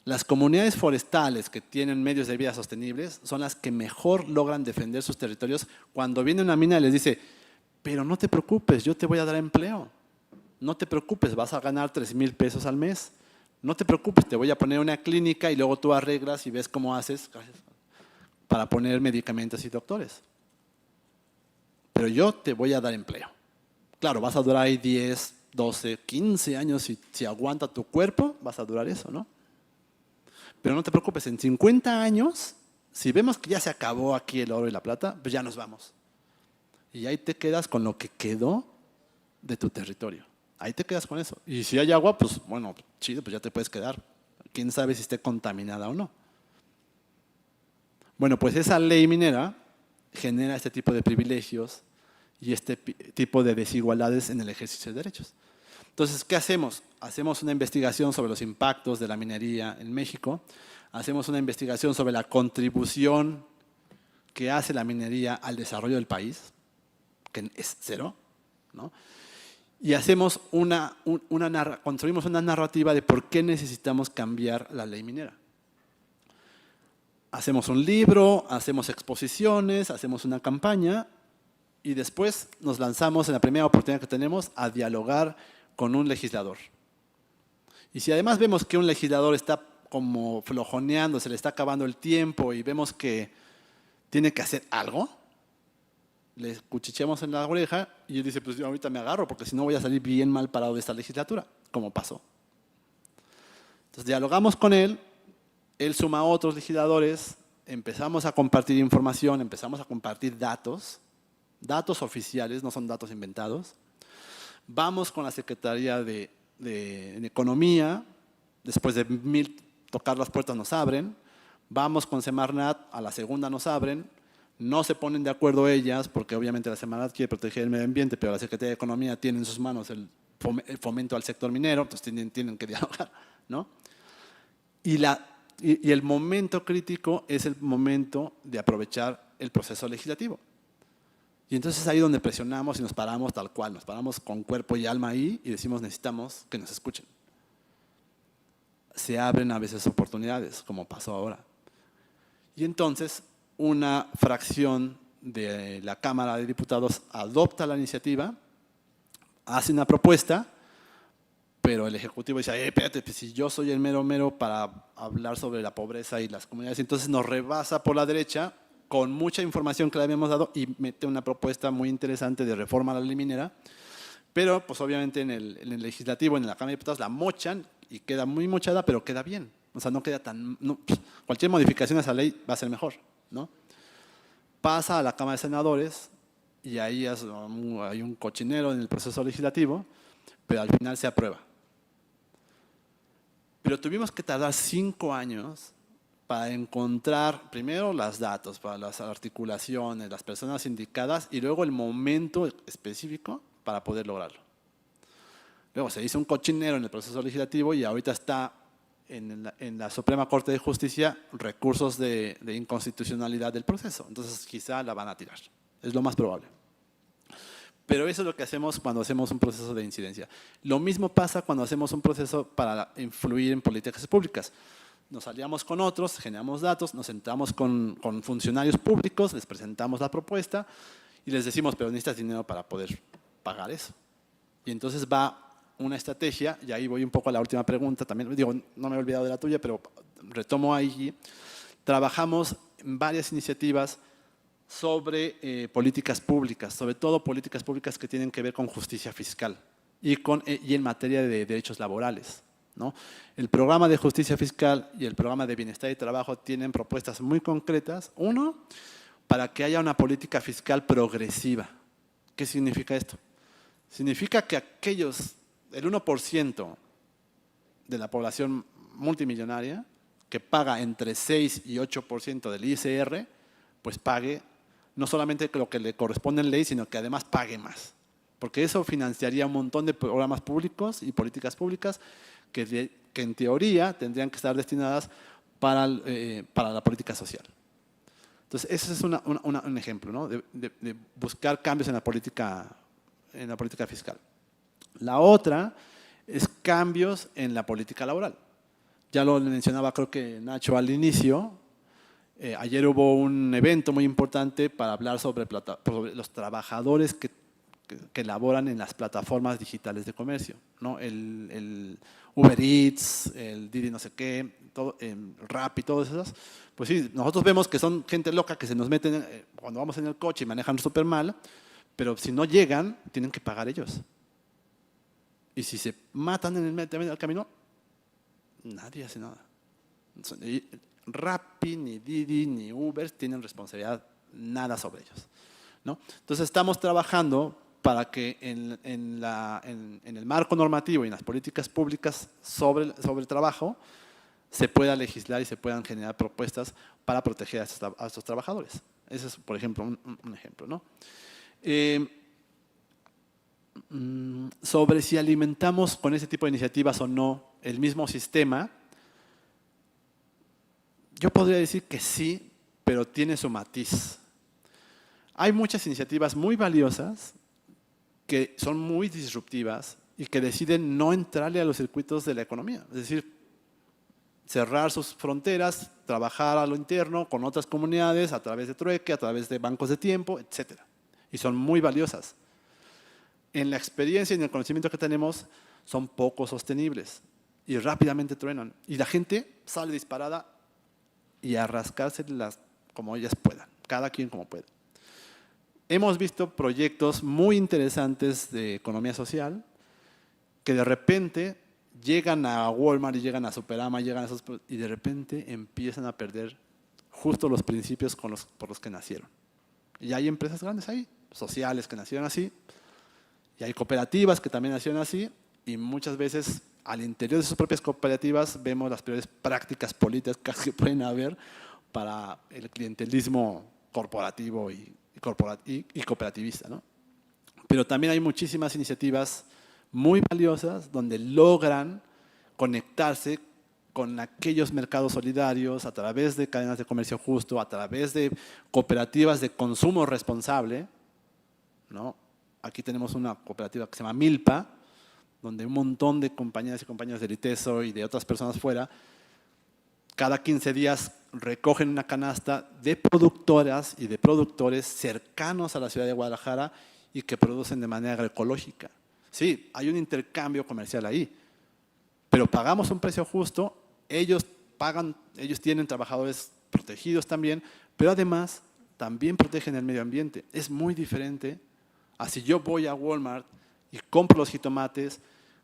C: Las comunidades forestales que tienen medios de vida sostenibles son las que mejor logran defender sus territorios cuando viene una mina y les dice, pero no te preocupes, yo te voy a dar empleo. No te preocupes, vas a ganar 3,000 pesos al mes. No te preocupes, te voy a poner una clínica y luego tú arreglas y ves cómo haces para poner medicamentos y doctores. Pero yo te voy a dar empleo. Claro, vas a durar ahí 10, 12, 15 años. Si aguanta tu cuerpo, vas a durar eso, ¿no? Pero no te preocupes, en 50 años, si vemos que ya se acabó aquí el oro y la plata, pues ya nos vamos. Y ahí te quedas con lo que quedó de tu territorio. Ahí te quedas con eso. Y si hay agua, pues bueno, chido, pues ya te puedes quedar. Quién sabe si esté contaminada o no. Bueno, pues esa ley minera genera este tipo de privilegios y este tipo de desigualdades en el ejercicio de derechos. Entonces, ¿qué hacemos? Hacemos una investigación sobre los impactos de la minería en México, hacemos una investigación sobre la contribución que hace la minería al desarrollo del país, que es cero, ¿no? Y hacemos construimos una narrativa de por qué necesitamos cambiar la ley minera. Hacemos un libro, hacemos exposiciones, hacemos una campaña y después nos lanzamos en la primera oportunidad que tenemos a dialogar con un legislador. Y si además vemos que un legislador está como flojoneando, se le está acabando el tiempo y vemos que tiene que hacer algo, le cuchicheamos en la oreja y él dice, pues yo ahorita me agarro porque si no voy a salir bien mal parado de esta legislatura, como pasó. Entonces dialogamos con él, él suma a otros legisladores, empezamos a compartir información, empezamos a compartir datos oficiales, no son datos inventados. Vamos con la Secretaría de Economía, después de 1000 tocar las puertas nos abren. Vamos con Semarnat, a la segunda nos abren. No se ponen de acuerdo ellas, porque obviamente la Semarnat quiere proteger el medio ambiente, pero la Secretaría de Economía tiene en sus manos el fomento al sector minero, entonces tienen que dialogar, ¿no? Y el momento crítico es el momento de aprovechar el proceso legislativo. Y entonces ahí donde presionamos y nos paramos tal cual, nos paramos con cuerpo y alma ahí y decimos necesitamos que nos escuchen. Se abren a veces oportunidades, como pasó ahora. Y entonces una fracción de la Cámara de Diputados adopta la iniciativa, hace una propuesta, pero el Ejecutivo dice, espérate, pues si yo soy el mero para hablar sobre la pobreza y las comunidades, entonces nos rebasa por la derecha con mucha información que le habíamos dado y mete una propuesta muy interesante de reforma a la ley minera, pero pues obviamente en el legislativo, en la Cámara de Diputados la mochan y queda muy mochada, pero queda bien. O sea, no queda tan... cualquier modificación a esa ley va a ser mejor, ¿no? Pasa a la Cámara de Senadores y ahí hay un cochinero en el proceso legislativo, pero al final se aprueba. Pero tuvimos que tardar 5 años para encontrar primero los datos, para las articulaciones, las personas indicadas y luego el momento específico para poder lograrlo. Luego se hizo un cochinero en el proceso legislativo y ahorita está en la Suprema Corte de Justicia recursos de inconstitucionalidad del proceso. Entonces quizá la van a tirar, es lo más probable. Pero eso es lo que hacemos cuando hacemos un proceso de incidencia. Lo mismo pasa cuando hacemos un proceso para influir en políticas públicas. Nos aliamos con otros, generamos datos, nos sentamos con funcionarios públicos, les presentamos la propuesta y les decimos, pero necesitas dinero para poder pagar eso. Y entonces va una estrategia, y ahí voy un poco a la última pregunta, también digo, no me he olvidado de la tuya, pero retomo ahí. Trabajamos en varias iniciativas sobre políticas públicas, sobre todo políticas públicas que tienen que ver con justicia fiscal y en materia de derechos laborales, ¿no? El programa de justicia fiscal y el programa de bienestar y trabajo tienen propuestas muy concretas. Uno, para que haya una política fiscal progresiva. ¿Qué significa esto? Significa que el 1% de la población multimillonaria que paga entre 6 y 8% del ISR, pues pague no solamente lo que le corresponde en ley, sino que además pague más. Porque eso financiaría un montón de programas públicos y políticas públicas que en teoría tendrían que estar destinadas para la política social. Entonces, ese es un ejemplo, ¿no? de buscar cambios en la política fiscal. La otra es cambios en la política laboral. Ya lo mencionaba creo que Nacho al inicio. Ayer hubo un evento muy importante para hablar sobre los trabajadores que laboran en las plataformas digitales de comercio, ¿no? El Uber Eats, el Didi no sé qué, todo, Rappi, todas esas. Pues sí, nosotros vemos que son gente loca que se nos meten cuando vamos en el coche y manejan súper mal, pero si no llegan, tienen que pagar ellos. Y si se matan en el camino, nadie hace nada. Rappi, ni Didi, ni Uber tienen responsabilidad nada sobre ellos, ¿no? Entonces estamos trabajando para que en el marco normativo y en las políticas públicas sobre el trabajo se pueda legislar y se puedan generar propuestas para proteger a estos trabajadores. Ese es, por ejemplo, un ejemplo, ¿no? Sobre si alimentamos con ese tipo de iniciativas o no el mismo sistema, yo podría decir que sí, pero tiene su matiz. Hay muchas iniciativas muy valiosas que son muy disruptivas y que deciden no entrarle a los circuitos de la economía. Es decir, cerrar sus fronteras, trabajar a lo interno con otras comunidades a través de trueque, a través de bancos de tiempo, etc. Y son muy valiosas. En la experiencia y en el conocimiento que tenemos, son poco sostenibles y rápidamente truenan. Y la gente sale disparada y a rascárselas como ellas puedan, cada quien como pueda. Hemos visto proyectos muy interesantes de economía social que de repente llegan a Walmart y llegan a Superama y de repente empiezan a perder justo los principios por los que nacieron. Y hay empresas grandes ahí, sociales que nacieron así, y hay cooperativas que también nacieron así, y muchas veces al interior de sus propias cooperativas vemos las peores prácticas políticas que pueden haber para el clientelismo corporativo y cooperativista, ¿no? Pero también hay muchísimas iniciativas muy valiosas donde logran conectarse con aquellos mercados solidarios a través de cadenas de comercio justo, a través de cooperativas de consumo responsable, ¿no? Aquí tenemos una cooperativa que se llama Milpa, donde un montón de compañeras y compañeros del ITESO y de otras personas fuera, cada 15 días recogen una canasta de productoras y de productores cercanos a la ciudad de Guadalajara y que producen de manera agroecológica. Sí, hay un intercambio comercial ahí, pero pagamos un precio justo, ellos tienen trabajadores protegidos también, pero además también protegen el medio ambiente. Es muy diferente a si yo voy a Walmart y compro los jitomates,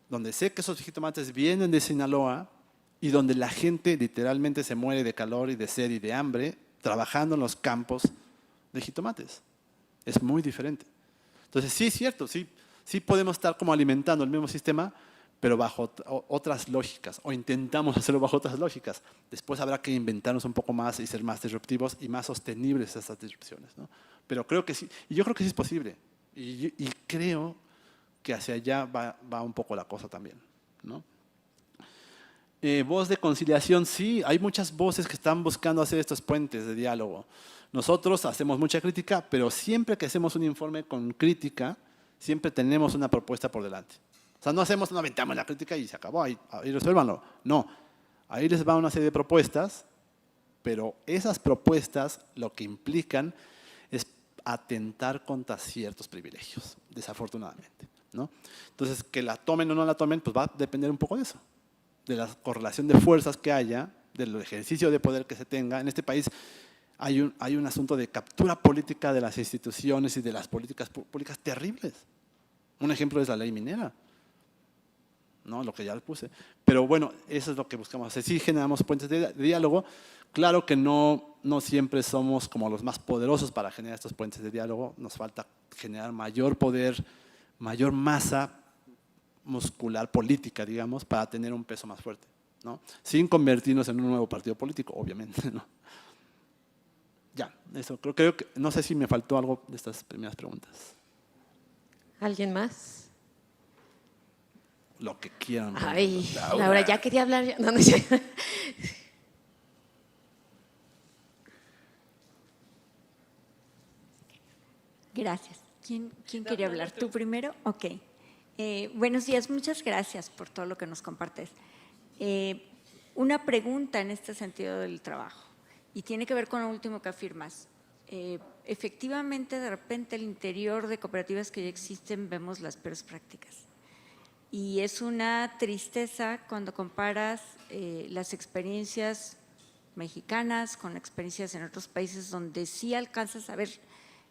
C: donde sé que esos jitomates vienen de Sinaloa y donde la gente literalmente se muere de calor y de sed y de hambre trabajando en los campos de jitomates. Es muy diferente. Entonces sí es cierto, sí podemos estar como alimentando el mismo sistema, pero bajo otras lógicas, o intentamos hacerlo bajo otras lógicas. Después habrá que inventarnos un poco más y ser más disruptivos y más sostenibles esas disrupciones, ¿no? Pero creo que sí, y yo creo que sí es posible. Y creo que hacia allá va un poco la cosa también, ¿no? Voz de conciliación, sí, hay muchas voces que están buscando hacer estos puentes de diálogo. Nosotros hacemos mucha crítica, pero siempre que hacemos un informe con crítica, siempre tenemos una propuesta por delante. O sea, no aventamos la crítica y se acabó, ahí resuélvanlo. No, ahí les va una serie de propuestas, pero esas propuestas lo que implican es atentar contra ciertos privilegios, desafortunadamente, ¿no? Entonces, que la tomen o no la tomen, pues va a depender un poco de eso, de la correlación de fuerzas que haya, del ejercicio de poder que se tenga. En este país hay un asunto de captura política de las instituciones y de las políticas públicas terribles. Un ejemplo es la ley minera, ¿no? Lo que ya les puse. Pero bueno, eso es lo que buscamos hacer. Sí generamos puentes de diálogo. Claro que no siempre somos como los más poderosos para generar estos puentes de diálogo. Nos falta generar mayor poder, mayor masa muscular política, digamos, para tener un peso más fuerte, ¿no? Sin convertirnos en un nuevo partido político, obviamente, ¿no? Ya, eso. Creo que, no sé si me faltó algo de estas primeras preguntas.
A: ¿Alguien más?
C: Lo que quieran.
A: Ay, Laura, ya quería hablar. No, no sé.
M: Gracias. ¿Quién quería hablar? ¿Tú primero? Ok. Buenos días, muchas gracias por todo lo que nos compartes. Una pregunta en este sentido del trabajo, y tiene que ver con lo último que afirmas. Efectivamente, de repente, el interior de cooperativas que ya existen, vemos las peores prácticas. Y es una tristeza cuando comparas las experiencias mexicanas con experiencias en otros países donde sí alcanzas a ver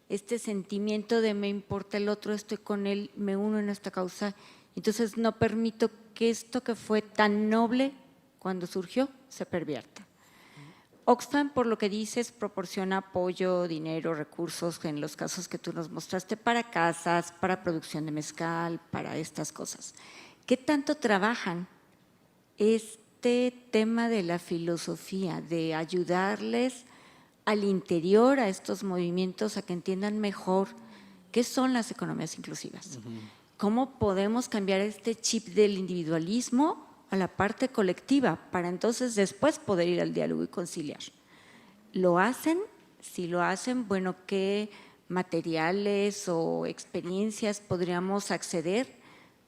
M: este sentimiento de me importa el otro, estoy con él, me uno en esta causa. Entonces no permito que esto que fue tan noble cuando surgió se pervierta. Oxfam, por lo que dices, proporciona apoyo, dinero, recursos, en los casos que tú nos mostraste, para casas, para producción de mezcal, para estas cosas. ¿Qué tanto trabajan este tema de la filosofía, de ayudarles al interior a estos movimientos a que entiendan mejor qué son las economías inclusivas? ¿Cómo podemos cambiar este chip del individualismo a la parte colectiva para entonces después poder ir al diálogo y conciliar? ¿Lo hacen? Si lo hacen, bueno, ¿qué materiales o experiencias podríamos acceder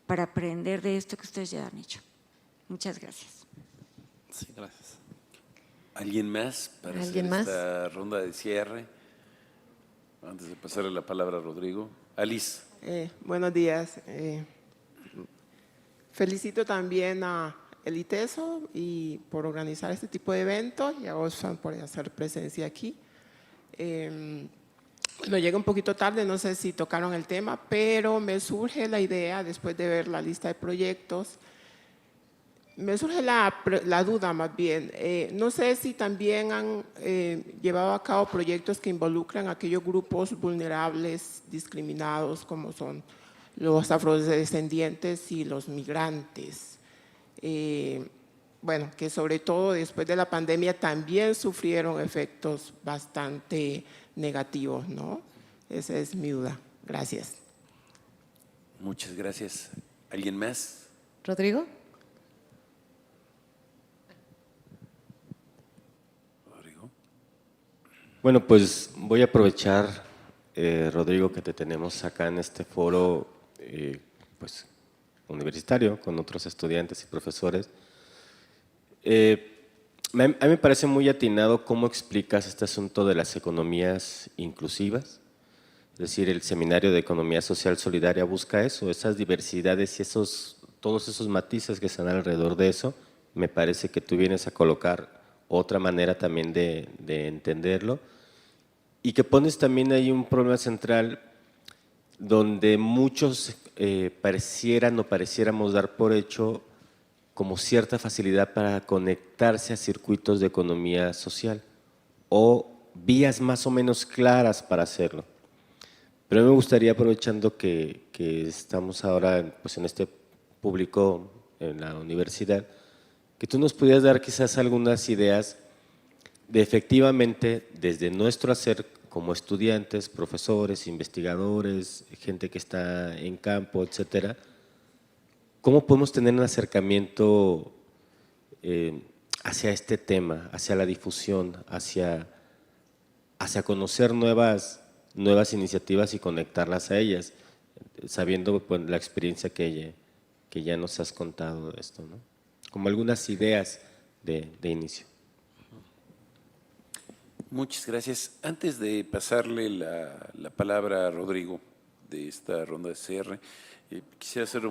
M: para aprender de esto que ustedes ya han hecho? Muchas gracias.
C: Sí, gracias.
B: ¿Alguien más para hacer esta ronda de cierre? Antes de pasarle la palabra a Rodrigo. Alice.
N: Buenos días. Felicito también a el ITESO y por organizar este tipo de eventos y a Oxfam por hacer presencia aquí. Bueno, llegué un poquito tarde, no sé si tocaron el tema, pero me surge la idea, después de ver la lista de proyectos, me surge la duda más bien. No sé si también han llevado a cabo proyectos que involucran a aquellos grupos vulnerables, discriminados, como son los afrodescendientes y los migrantes. Bueno, que sobre todo después de la pandemia también sufrieron efectos bastante negativos, ¿no? Esa es mi duda. Gracias.
B: Muchas gracias. ¿Alguien más?
A: ¿Rodrigo?
O: Bueno, pues voy a aprovechar, Rodrigo, que te tenemos acá en este foro pues, universitario con otros estudiantes y profesores. A mí me parece muy atinado cómo explicas este asunto de las economías inclusivas. Es decir, el Seminario de Economía Social Solidaria busca eso, esas diversidades y todos esos matices que están alrededor de eso. Me parece que tú vienes a colocar otra manera también de entenderlo, y que pones también ahí un problema central donde muchos parecieran o pareciéramos dar por hecho como cierta facilidad para conectarse a circuitos de economía social o vías más o menos claras para hacerlo. Pero me gustaría, aprovechando que estamos ahora pues, en este público en la universidad, que tú nos pudieras dar quizás algunas ideas de efectivamente desde nuestro hacer como estudiantes, profesores, investigadores, gente que está en campo, etcétera, cómo podemos tener un acercamiento hacia este tema, hacia la difusión, hacia conocer nuevas iniciativas y conectarlas a ellas, sabiendo pues, la experiencia que ya nos has contado de esto, ¿no? Como algunas ideas de inicio.
B: Muchas gracias. Antes de pasarle la palabra a Rodrigo de esta ronda de cierre, quisiera hacer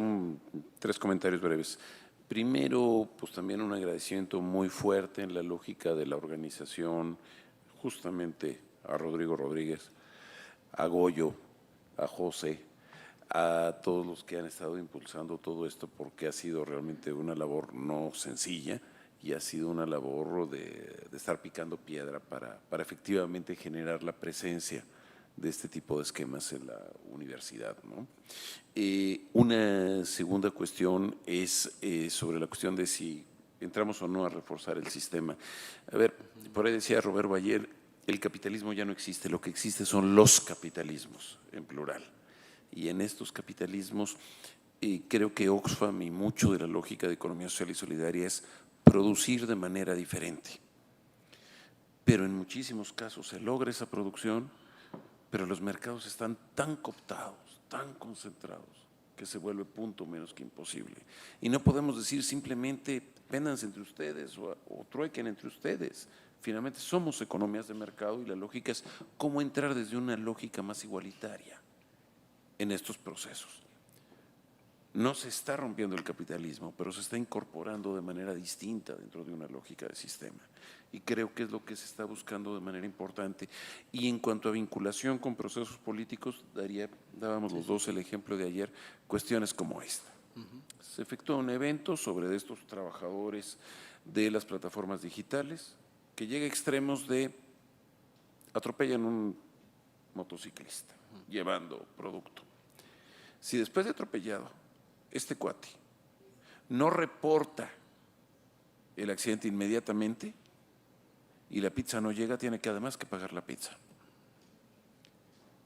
B: 3 comentarios breves. Primero, pues también un agradecimiento muy fuerte en la lógica de la organización, justamente a Rodrigo Rodríguez, a Goyo, a José, a todos los que han estado impulsando todo esto, porque ha sido realmente una labor no sencilla y ha sido una labor de estar picando piedra para efectivamente generar la presencia de este tipo de esquemas en la universidad, ¿no? Una segunda cuestión es sobre la cuestión de si entramos o no a reforzar el sistema. A ver, por ahí decía Robert Bayer, el capitalismo ya no existe, lo que existe son los capitalismos, en plural. Y en estos capitalismos creo que Oxfam y mucho de la lógica de economía social y solidaria es producir de manera diferente. Pero en muchísimos casos se logra esa producción, pero los mercados están tan cooptados, tan concentrados, que se vuelve punto menos que imposible. Y no podemos decir simplemente véndanse entre ustedes o truequen entre ustedes. Finalmente somos economías de mercado y la lógica es cómo entrar desde una lógica más igualitaria en estos procesos. No se está rompiendo el capitalismo, pero se está incorporando de manera distinta dentro de una lógica de sistema. Y creo que es lo que se está buscando de manera importante. Y en cuanto a vinculación con procesos políticos, dábamos los dos el ejemplo de ayer, cuestiones como esta. Se efectúa un evento sobre estos trabajadores de las plataformas digitales que llega a extremos de atropellan un motociclista llevando producto. Si después de atropellado este cuate no reporta el accidente inmediatamente y la pizza no llega, tiene que además que pagar la pizza.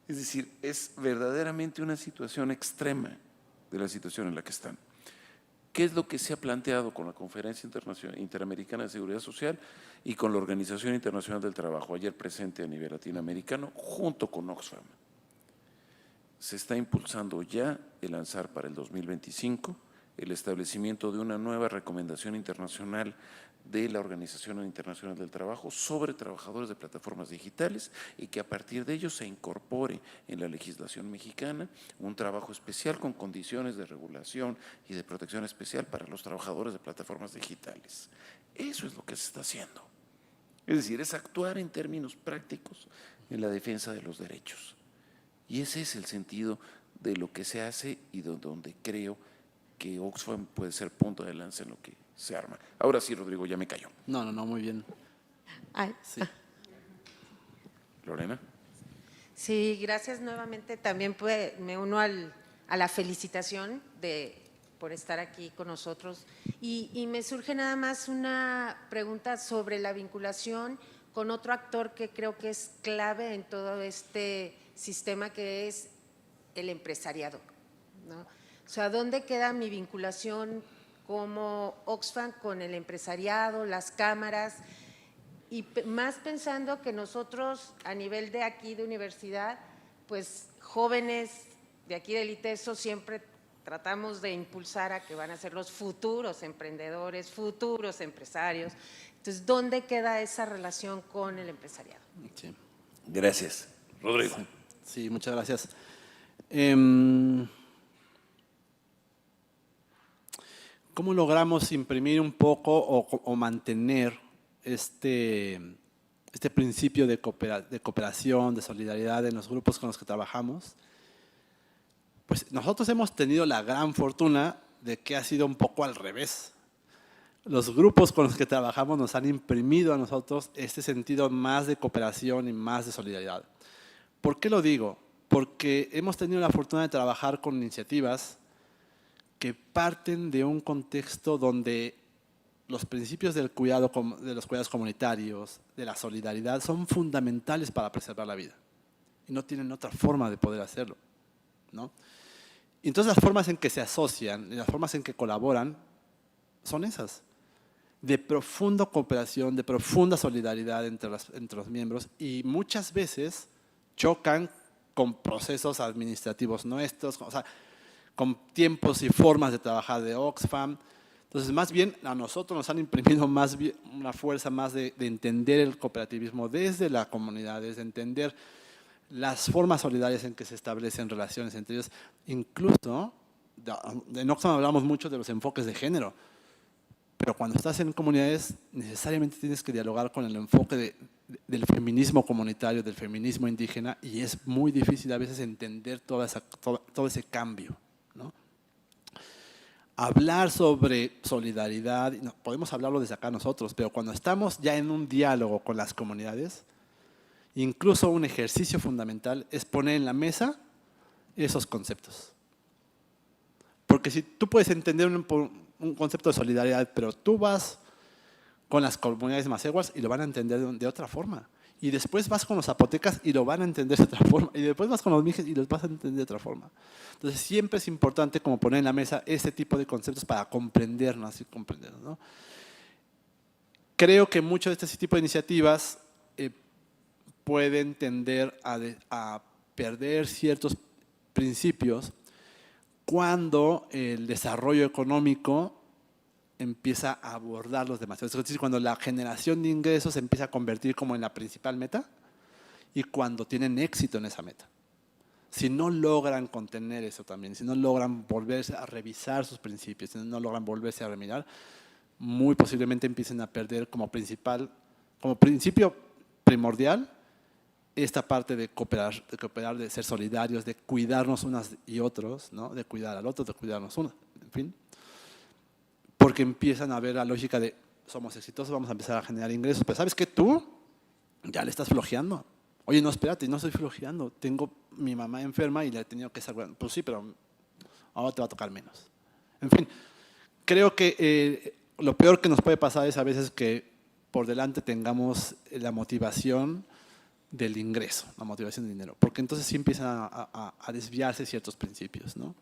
B: Es decir, es verdaderamente una situación extrema de la situación en la que están. ¿Qué es lo que se ha planteado con la Conferencia Interamericana de Seguridad Social y con la Organización Internacional del Trabajo, ayer presente a nivel latinoamericano, junto con Oxfam? Se está impulsando ya el lanzar para el 2025 el establecimiento de una nueva recomendación internacional de la Organización Internacional del Trabajo sobre trabajadores de plataformas digitales y que a partir de ello se incorpore en la legislación mexicana un trabajo especial con condiciones de regulación y de protección especial para los trabajadores de plataformas digitales. Eso es lo que se está haciendo. Es decir, es actuar en términos prácticos en la defensa de los derechos. Y ese es el sentido de lo que se hace y donde creo que Oxfam puede ser punto de lanza en lo que se arma. Ahora sí, Rodrigo, ya me cayó.
C: No, muy bien.
A: Sí.
B: Lorena.
P: Sí, gracias nuevamente. También me uno a la felicitación por estar aquí con nosotros. Y me surge nada más una pregunta sobre la vinculación con otro actor que creo que es clave en todo este sistema, que es el empresariado, ¿no? O sea, ¿dónde queda mi vinculación como Oxfam con el empresariado, las cámaras? Y más pensando que nosotros a nivel de aquí de universidad, pues jóvenes de aquí del ITESO siempre tratamos de impulsar a que van a ser los futuros emprendedores, futuros empresarios. Entonces, ¿dónde queda esa relación con el empresariado?
C: Sí.
B: Gracias. Rodrigo.
C: Sí, muchas gracias. ¿Cómo logramos imprimir un poco o mantener este principio de cooperación, de solidaridad en los grupos con los que trabajamos? Pues nosotros hemos tenido la gran fortuna de que ha sido un poco al revés. Los grupos con los que trabajamos nos han imprimido a nosotros este sentido más de cooperación y más de solidaridad. ¿Por qué lo digo? Porque hemos tenido la fortuna de trabajar con iniciativas que parten de un contexto donde los principios del cuidado, de los cuidados comunitarios, de la solidaridad, son fundamentales para preservar la vida. Y no tienen otra forma de poder hacerlo, ¿no? Y entonces las formas en que se asocian y las formas en que colaboran son esas, de profunda cooperación, de profunda solidaridad entre los miembros, y muchas veces chocan con procesos administrativos nuestros, o sea, con tiempos y formas de trabajar de Oxfam. Entonces, más bien a nosotros nos han imprimido más bien una fuerza más de entender el cooperativismo desde la comunidad, desde entender las formas solidarias en que se establecen relaciones entre ellos. Incluso, en Oxfam hablamos mucho de los enfoques de género, pero cuando estás en comunidades necesariamente tienes que dialogar con el enfoque del feminismo comunitario, del feminismo indígena, y es muy difícil a veces entender todo ese cambio, ¿no? Hablar sobre solidaridad, podemos hablarlo desde acá nosotros, pero cuando estamos ya en un diálogo con las comunidades, incluso un ejercicio fundamental es poner en la mesa esos conceptos. Porque si tú puedes entender un concepto de solidaridad, pero tú vas con las comunidades más eguas y lo van a entender de otra forma. Y después vas con los zapotecas y lo van a entender de otra forma. Y después vas con los mijes y los vas a entender de otra forma. Entonces siempre es importante como poner en la mesa este tipo de conceptos para comprendernos y comprendernos, ¿no? Creo que muchos de este tipo de iniciativas pueden tender a perder ciertos principios cuando el desarrollo económico empieza a abordarlos demasiado. Es decir, cuando la generación de ingresos se empieza a convertir como en la principal meta y cuando tienen éxito en esa meta. Si no logran contener eso también, si no logran volverse a revisar sus principios, si no logran volverse a remirar, muy posiblemente empiecen a perder como principio primordial esta parte de cooperar, de ser solidarios, de cuidarnos unas y otros, ¿no? De cuidar al otro, de cuidarnos unos, en fin. Porque empiezan a ver la lógica de somos exitosos, vamos a empezar a generar ingresos, pero ¿sabes qué? Tú ya le estás flojeando. Oye, no, espérate, no estoy flojeando. Tengo mi mamá enferma y le he tenido que estar cuidando. Pues sí, pero ahora te va a tocar menos. En fin, creo que lo peor que nos puede pasar es a veces que por delante tengamos la motivación del ingreso, la motivación del dinero, porque entonces sí empiezan a desviarse ciertos principios, ¿no?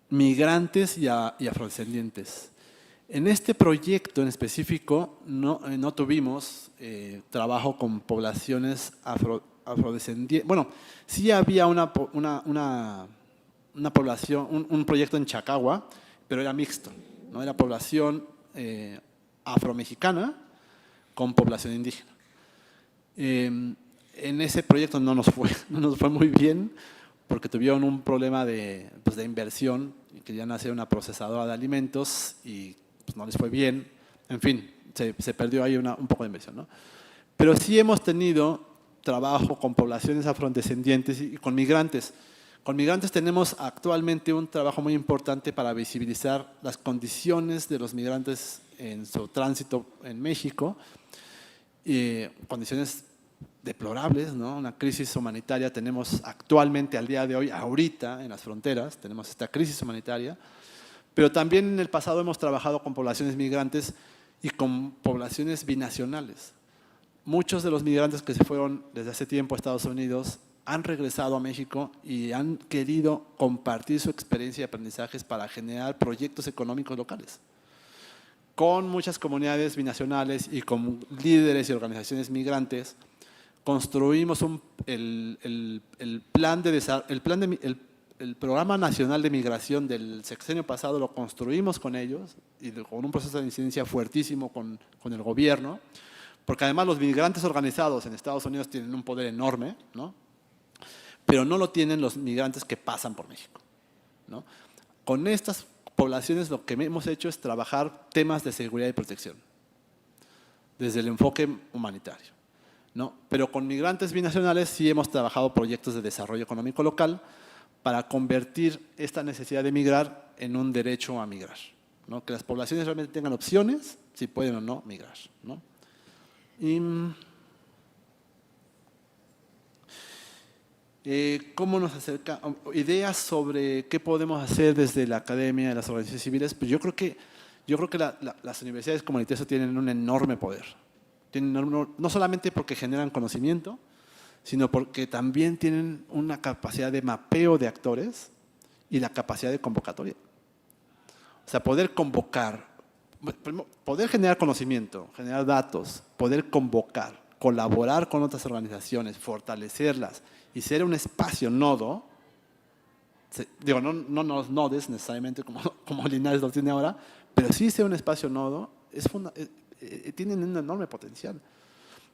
C: Migrantes y afrodescendientes. En este proyecto en específico no tuvimos trabajo con poblaciones afrodescendientes. Bueno, sí había una población, un proyecto en Chacagua, pero era mixto, ¿no? Era población afromexicana con población indígena. En ese proyecto no nos fue muy bien porque tuvieron un problema de inversión y querían hacer una procesadora de alimentos y pues, no les fue bien. En fin, se perdió ahí un poco de inversión, ¿no? Pero sí hemos tenido trabajo con poblaciones afrodescendientes y con migrantes. Con migrantes tenemos actualmente un trabajo muy importante para visibilizar las condiciones de los migrantes en su tránsito en México, condiciones deplorables, ¿no? Una crisis humanitaria tenemos actualmente, al día de hoy, ahorita en las fronteras, tenemos esta crisis humanitaria, pero también en el pasado hemos trabajado con poblaciones migrantes y con poblaciones binacionales. Muchos de los migrantes que se fueron desde hace tiempo a Estados Unidos han regresado a México y han querido compartir su experiencia y aprendizajes para generar proyectos económicos locales. Con muchas comunidades binacionales y con líderes y organizaciones migrantes, construimos el programa nacional de migración del sexenio pasado, lo construimos con ellos y con un proceso de incidencia fuertísimo con el gobierno, porque además los migrantes organizados en Estados Unidos tienen un poder enorme, ¿no? Pero no lo tienen los migrantes que pasan por México, ¿no? Con estas poblaciones lo que hemos hecho es trabajar temas de seguridad y protección desde el enfoque humanitario, ¿no? Pero con migrantes binacionales sí hemos trabajado proyectos de desarrollo económico local para convertir esta necesidad de migrar en un derecho a migrar, ¿no? Que las poblaciones realmente tengan opciones, si pueden o no migrar, ¿no? Y, ¿cómo nos acerca? Ideas sobre qué podemos hacer desde la academia y las organizaciones civiles. Pues yo creo que las universidades comunitarias tienen un enorme poder. No solamente porque generan conocimiento, sino porque también tienen una capacidad de mapeo de actores y la capacidad de convocatoria. O sea, poder convocar, poder generar conocimiento, generar datos, poder convocar, colaborar con otras organizaciones, fortalecerlas y ser un espacio nodo, digo, no los nodes necesariamente como Linares lo tiene ahora, pero sí ser un espacio nodo, tienen un enorme potencial.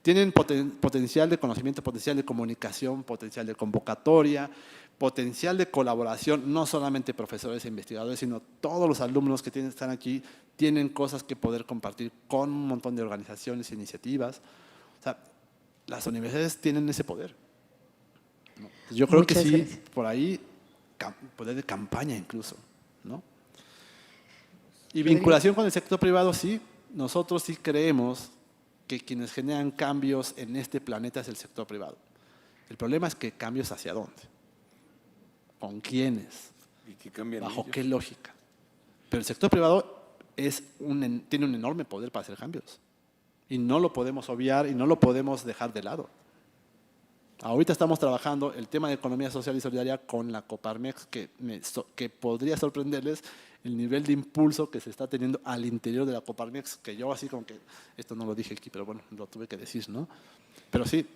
C: Tienen potencial de conocimiento, potencial de comunicación, potencial de convocatoria, potencial de colaboración, no solamente profesores e investigadores, sino todos los alumnos que están aquí tienen cosas que poder compartir con un montón de organizaciones e iniciativas. O sea, las universidades tienen ese poder, ¿no? Yo creo que sí, gracias. Por ahí, poder de campaña incluso, ¿no? Y vinculación con el sector privado, sí, nosotros sí creemos que quienes generan cambios en este planeta es el sector privado. El problema es que cambios hacia dónde, con quiénes,
B: ¿Y qué cambian
C: bajo
B: ellos?
C: qué lógica. Pero el sector privado tiene un enorme poder para hacer cambios. y no lo podemos obviar y no lo podemos dejar de lado. Ahorita estamos trabajando el tema de economía social y solidaria con la Coparmex, que podría sorprenderles el nivel de impulso que se está teniendo al interior de la Coparmex, que yo así como que, esto no lo dije aquí, pero bueno, lo tuve que decir, ¿no? Pero sí,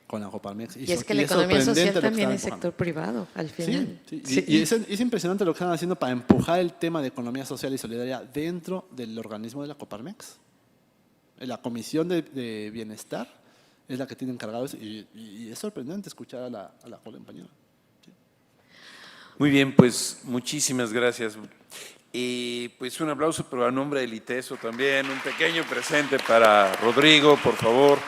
C: con la Coparmex.
A: Y es que la economía social también es sector privado, al final.
C: Sí, sí. Y es impresionante lo que están haciendo para empujar el tema de economía social y solidaria dentro del organismo de la Coparmex. La Comisión de Bienestar es la que tiene encargados y es sorprendente escuchar a la compañera. Sí.
B: Muy bien, pues muchísimas gracias. Y pues un aplauso, pero a nombre del ITESO también, un pequeño presente para Rodrigo, por favor,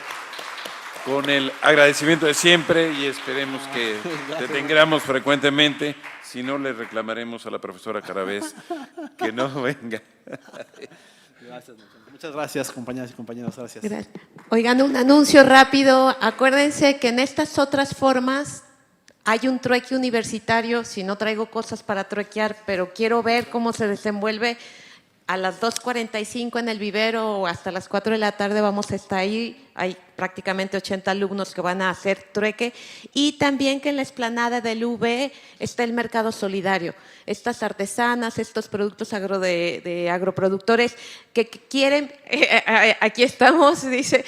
B: con el agradecimiento de siempre y esperemos que te tengamos frecuentemente. Si no, le reclamaremos a la profesora Carabés que no venga.
C: Gracias, muchas gracias, compañeras y compañeros. Gracias.
A: Oigan, un anuncio rápido. Acuérdense que en estas otras formas hay un trueque universitario. Si no traigo cosas para truequear, pero quiero ver cómo se desenvuelve. A las 2:45 en el vivero o hasta las 4 de la tarde vamos a estar ahí. Hay prácticamente 80 alumnos que van a hacer trueque. Y también que en la explanada del UB está el mercado solidario. Estas artesanas, estos productos de agroproductores que quieren, aquí estamos, dice,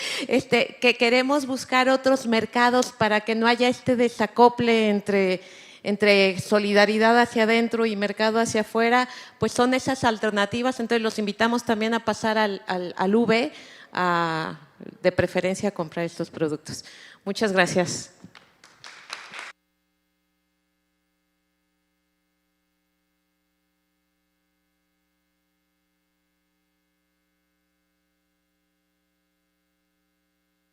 A: que queremos buscar otros mercados para que no haya este desacople entre solidaridad hacia adentro y mercado hacia afuera, pues son esas alternativas. Entonces los invitamos también a pasar al UB, de preferencia a comprar estos productos. Muchas gracias.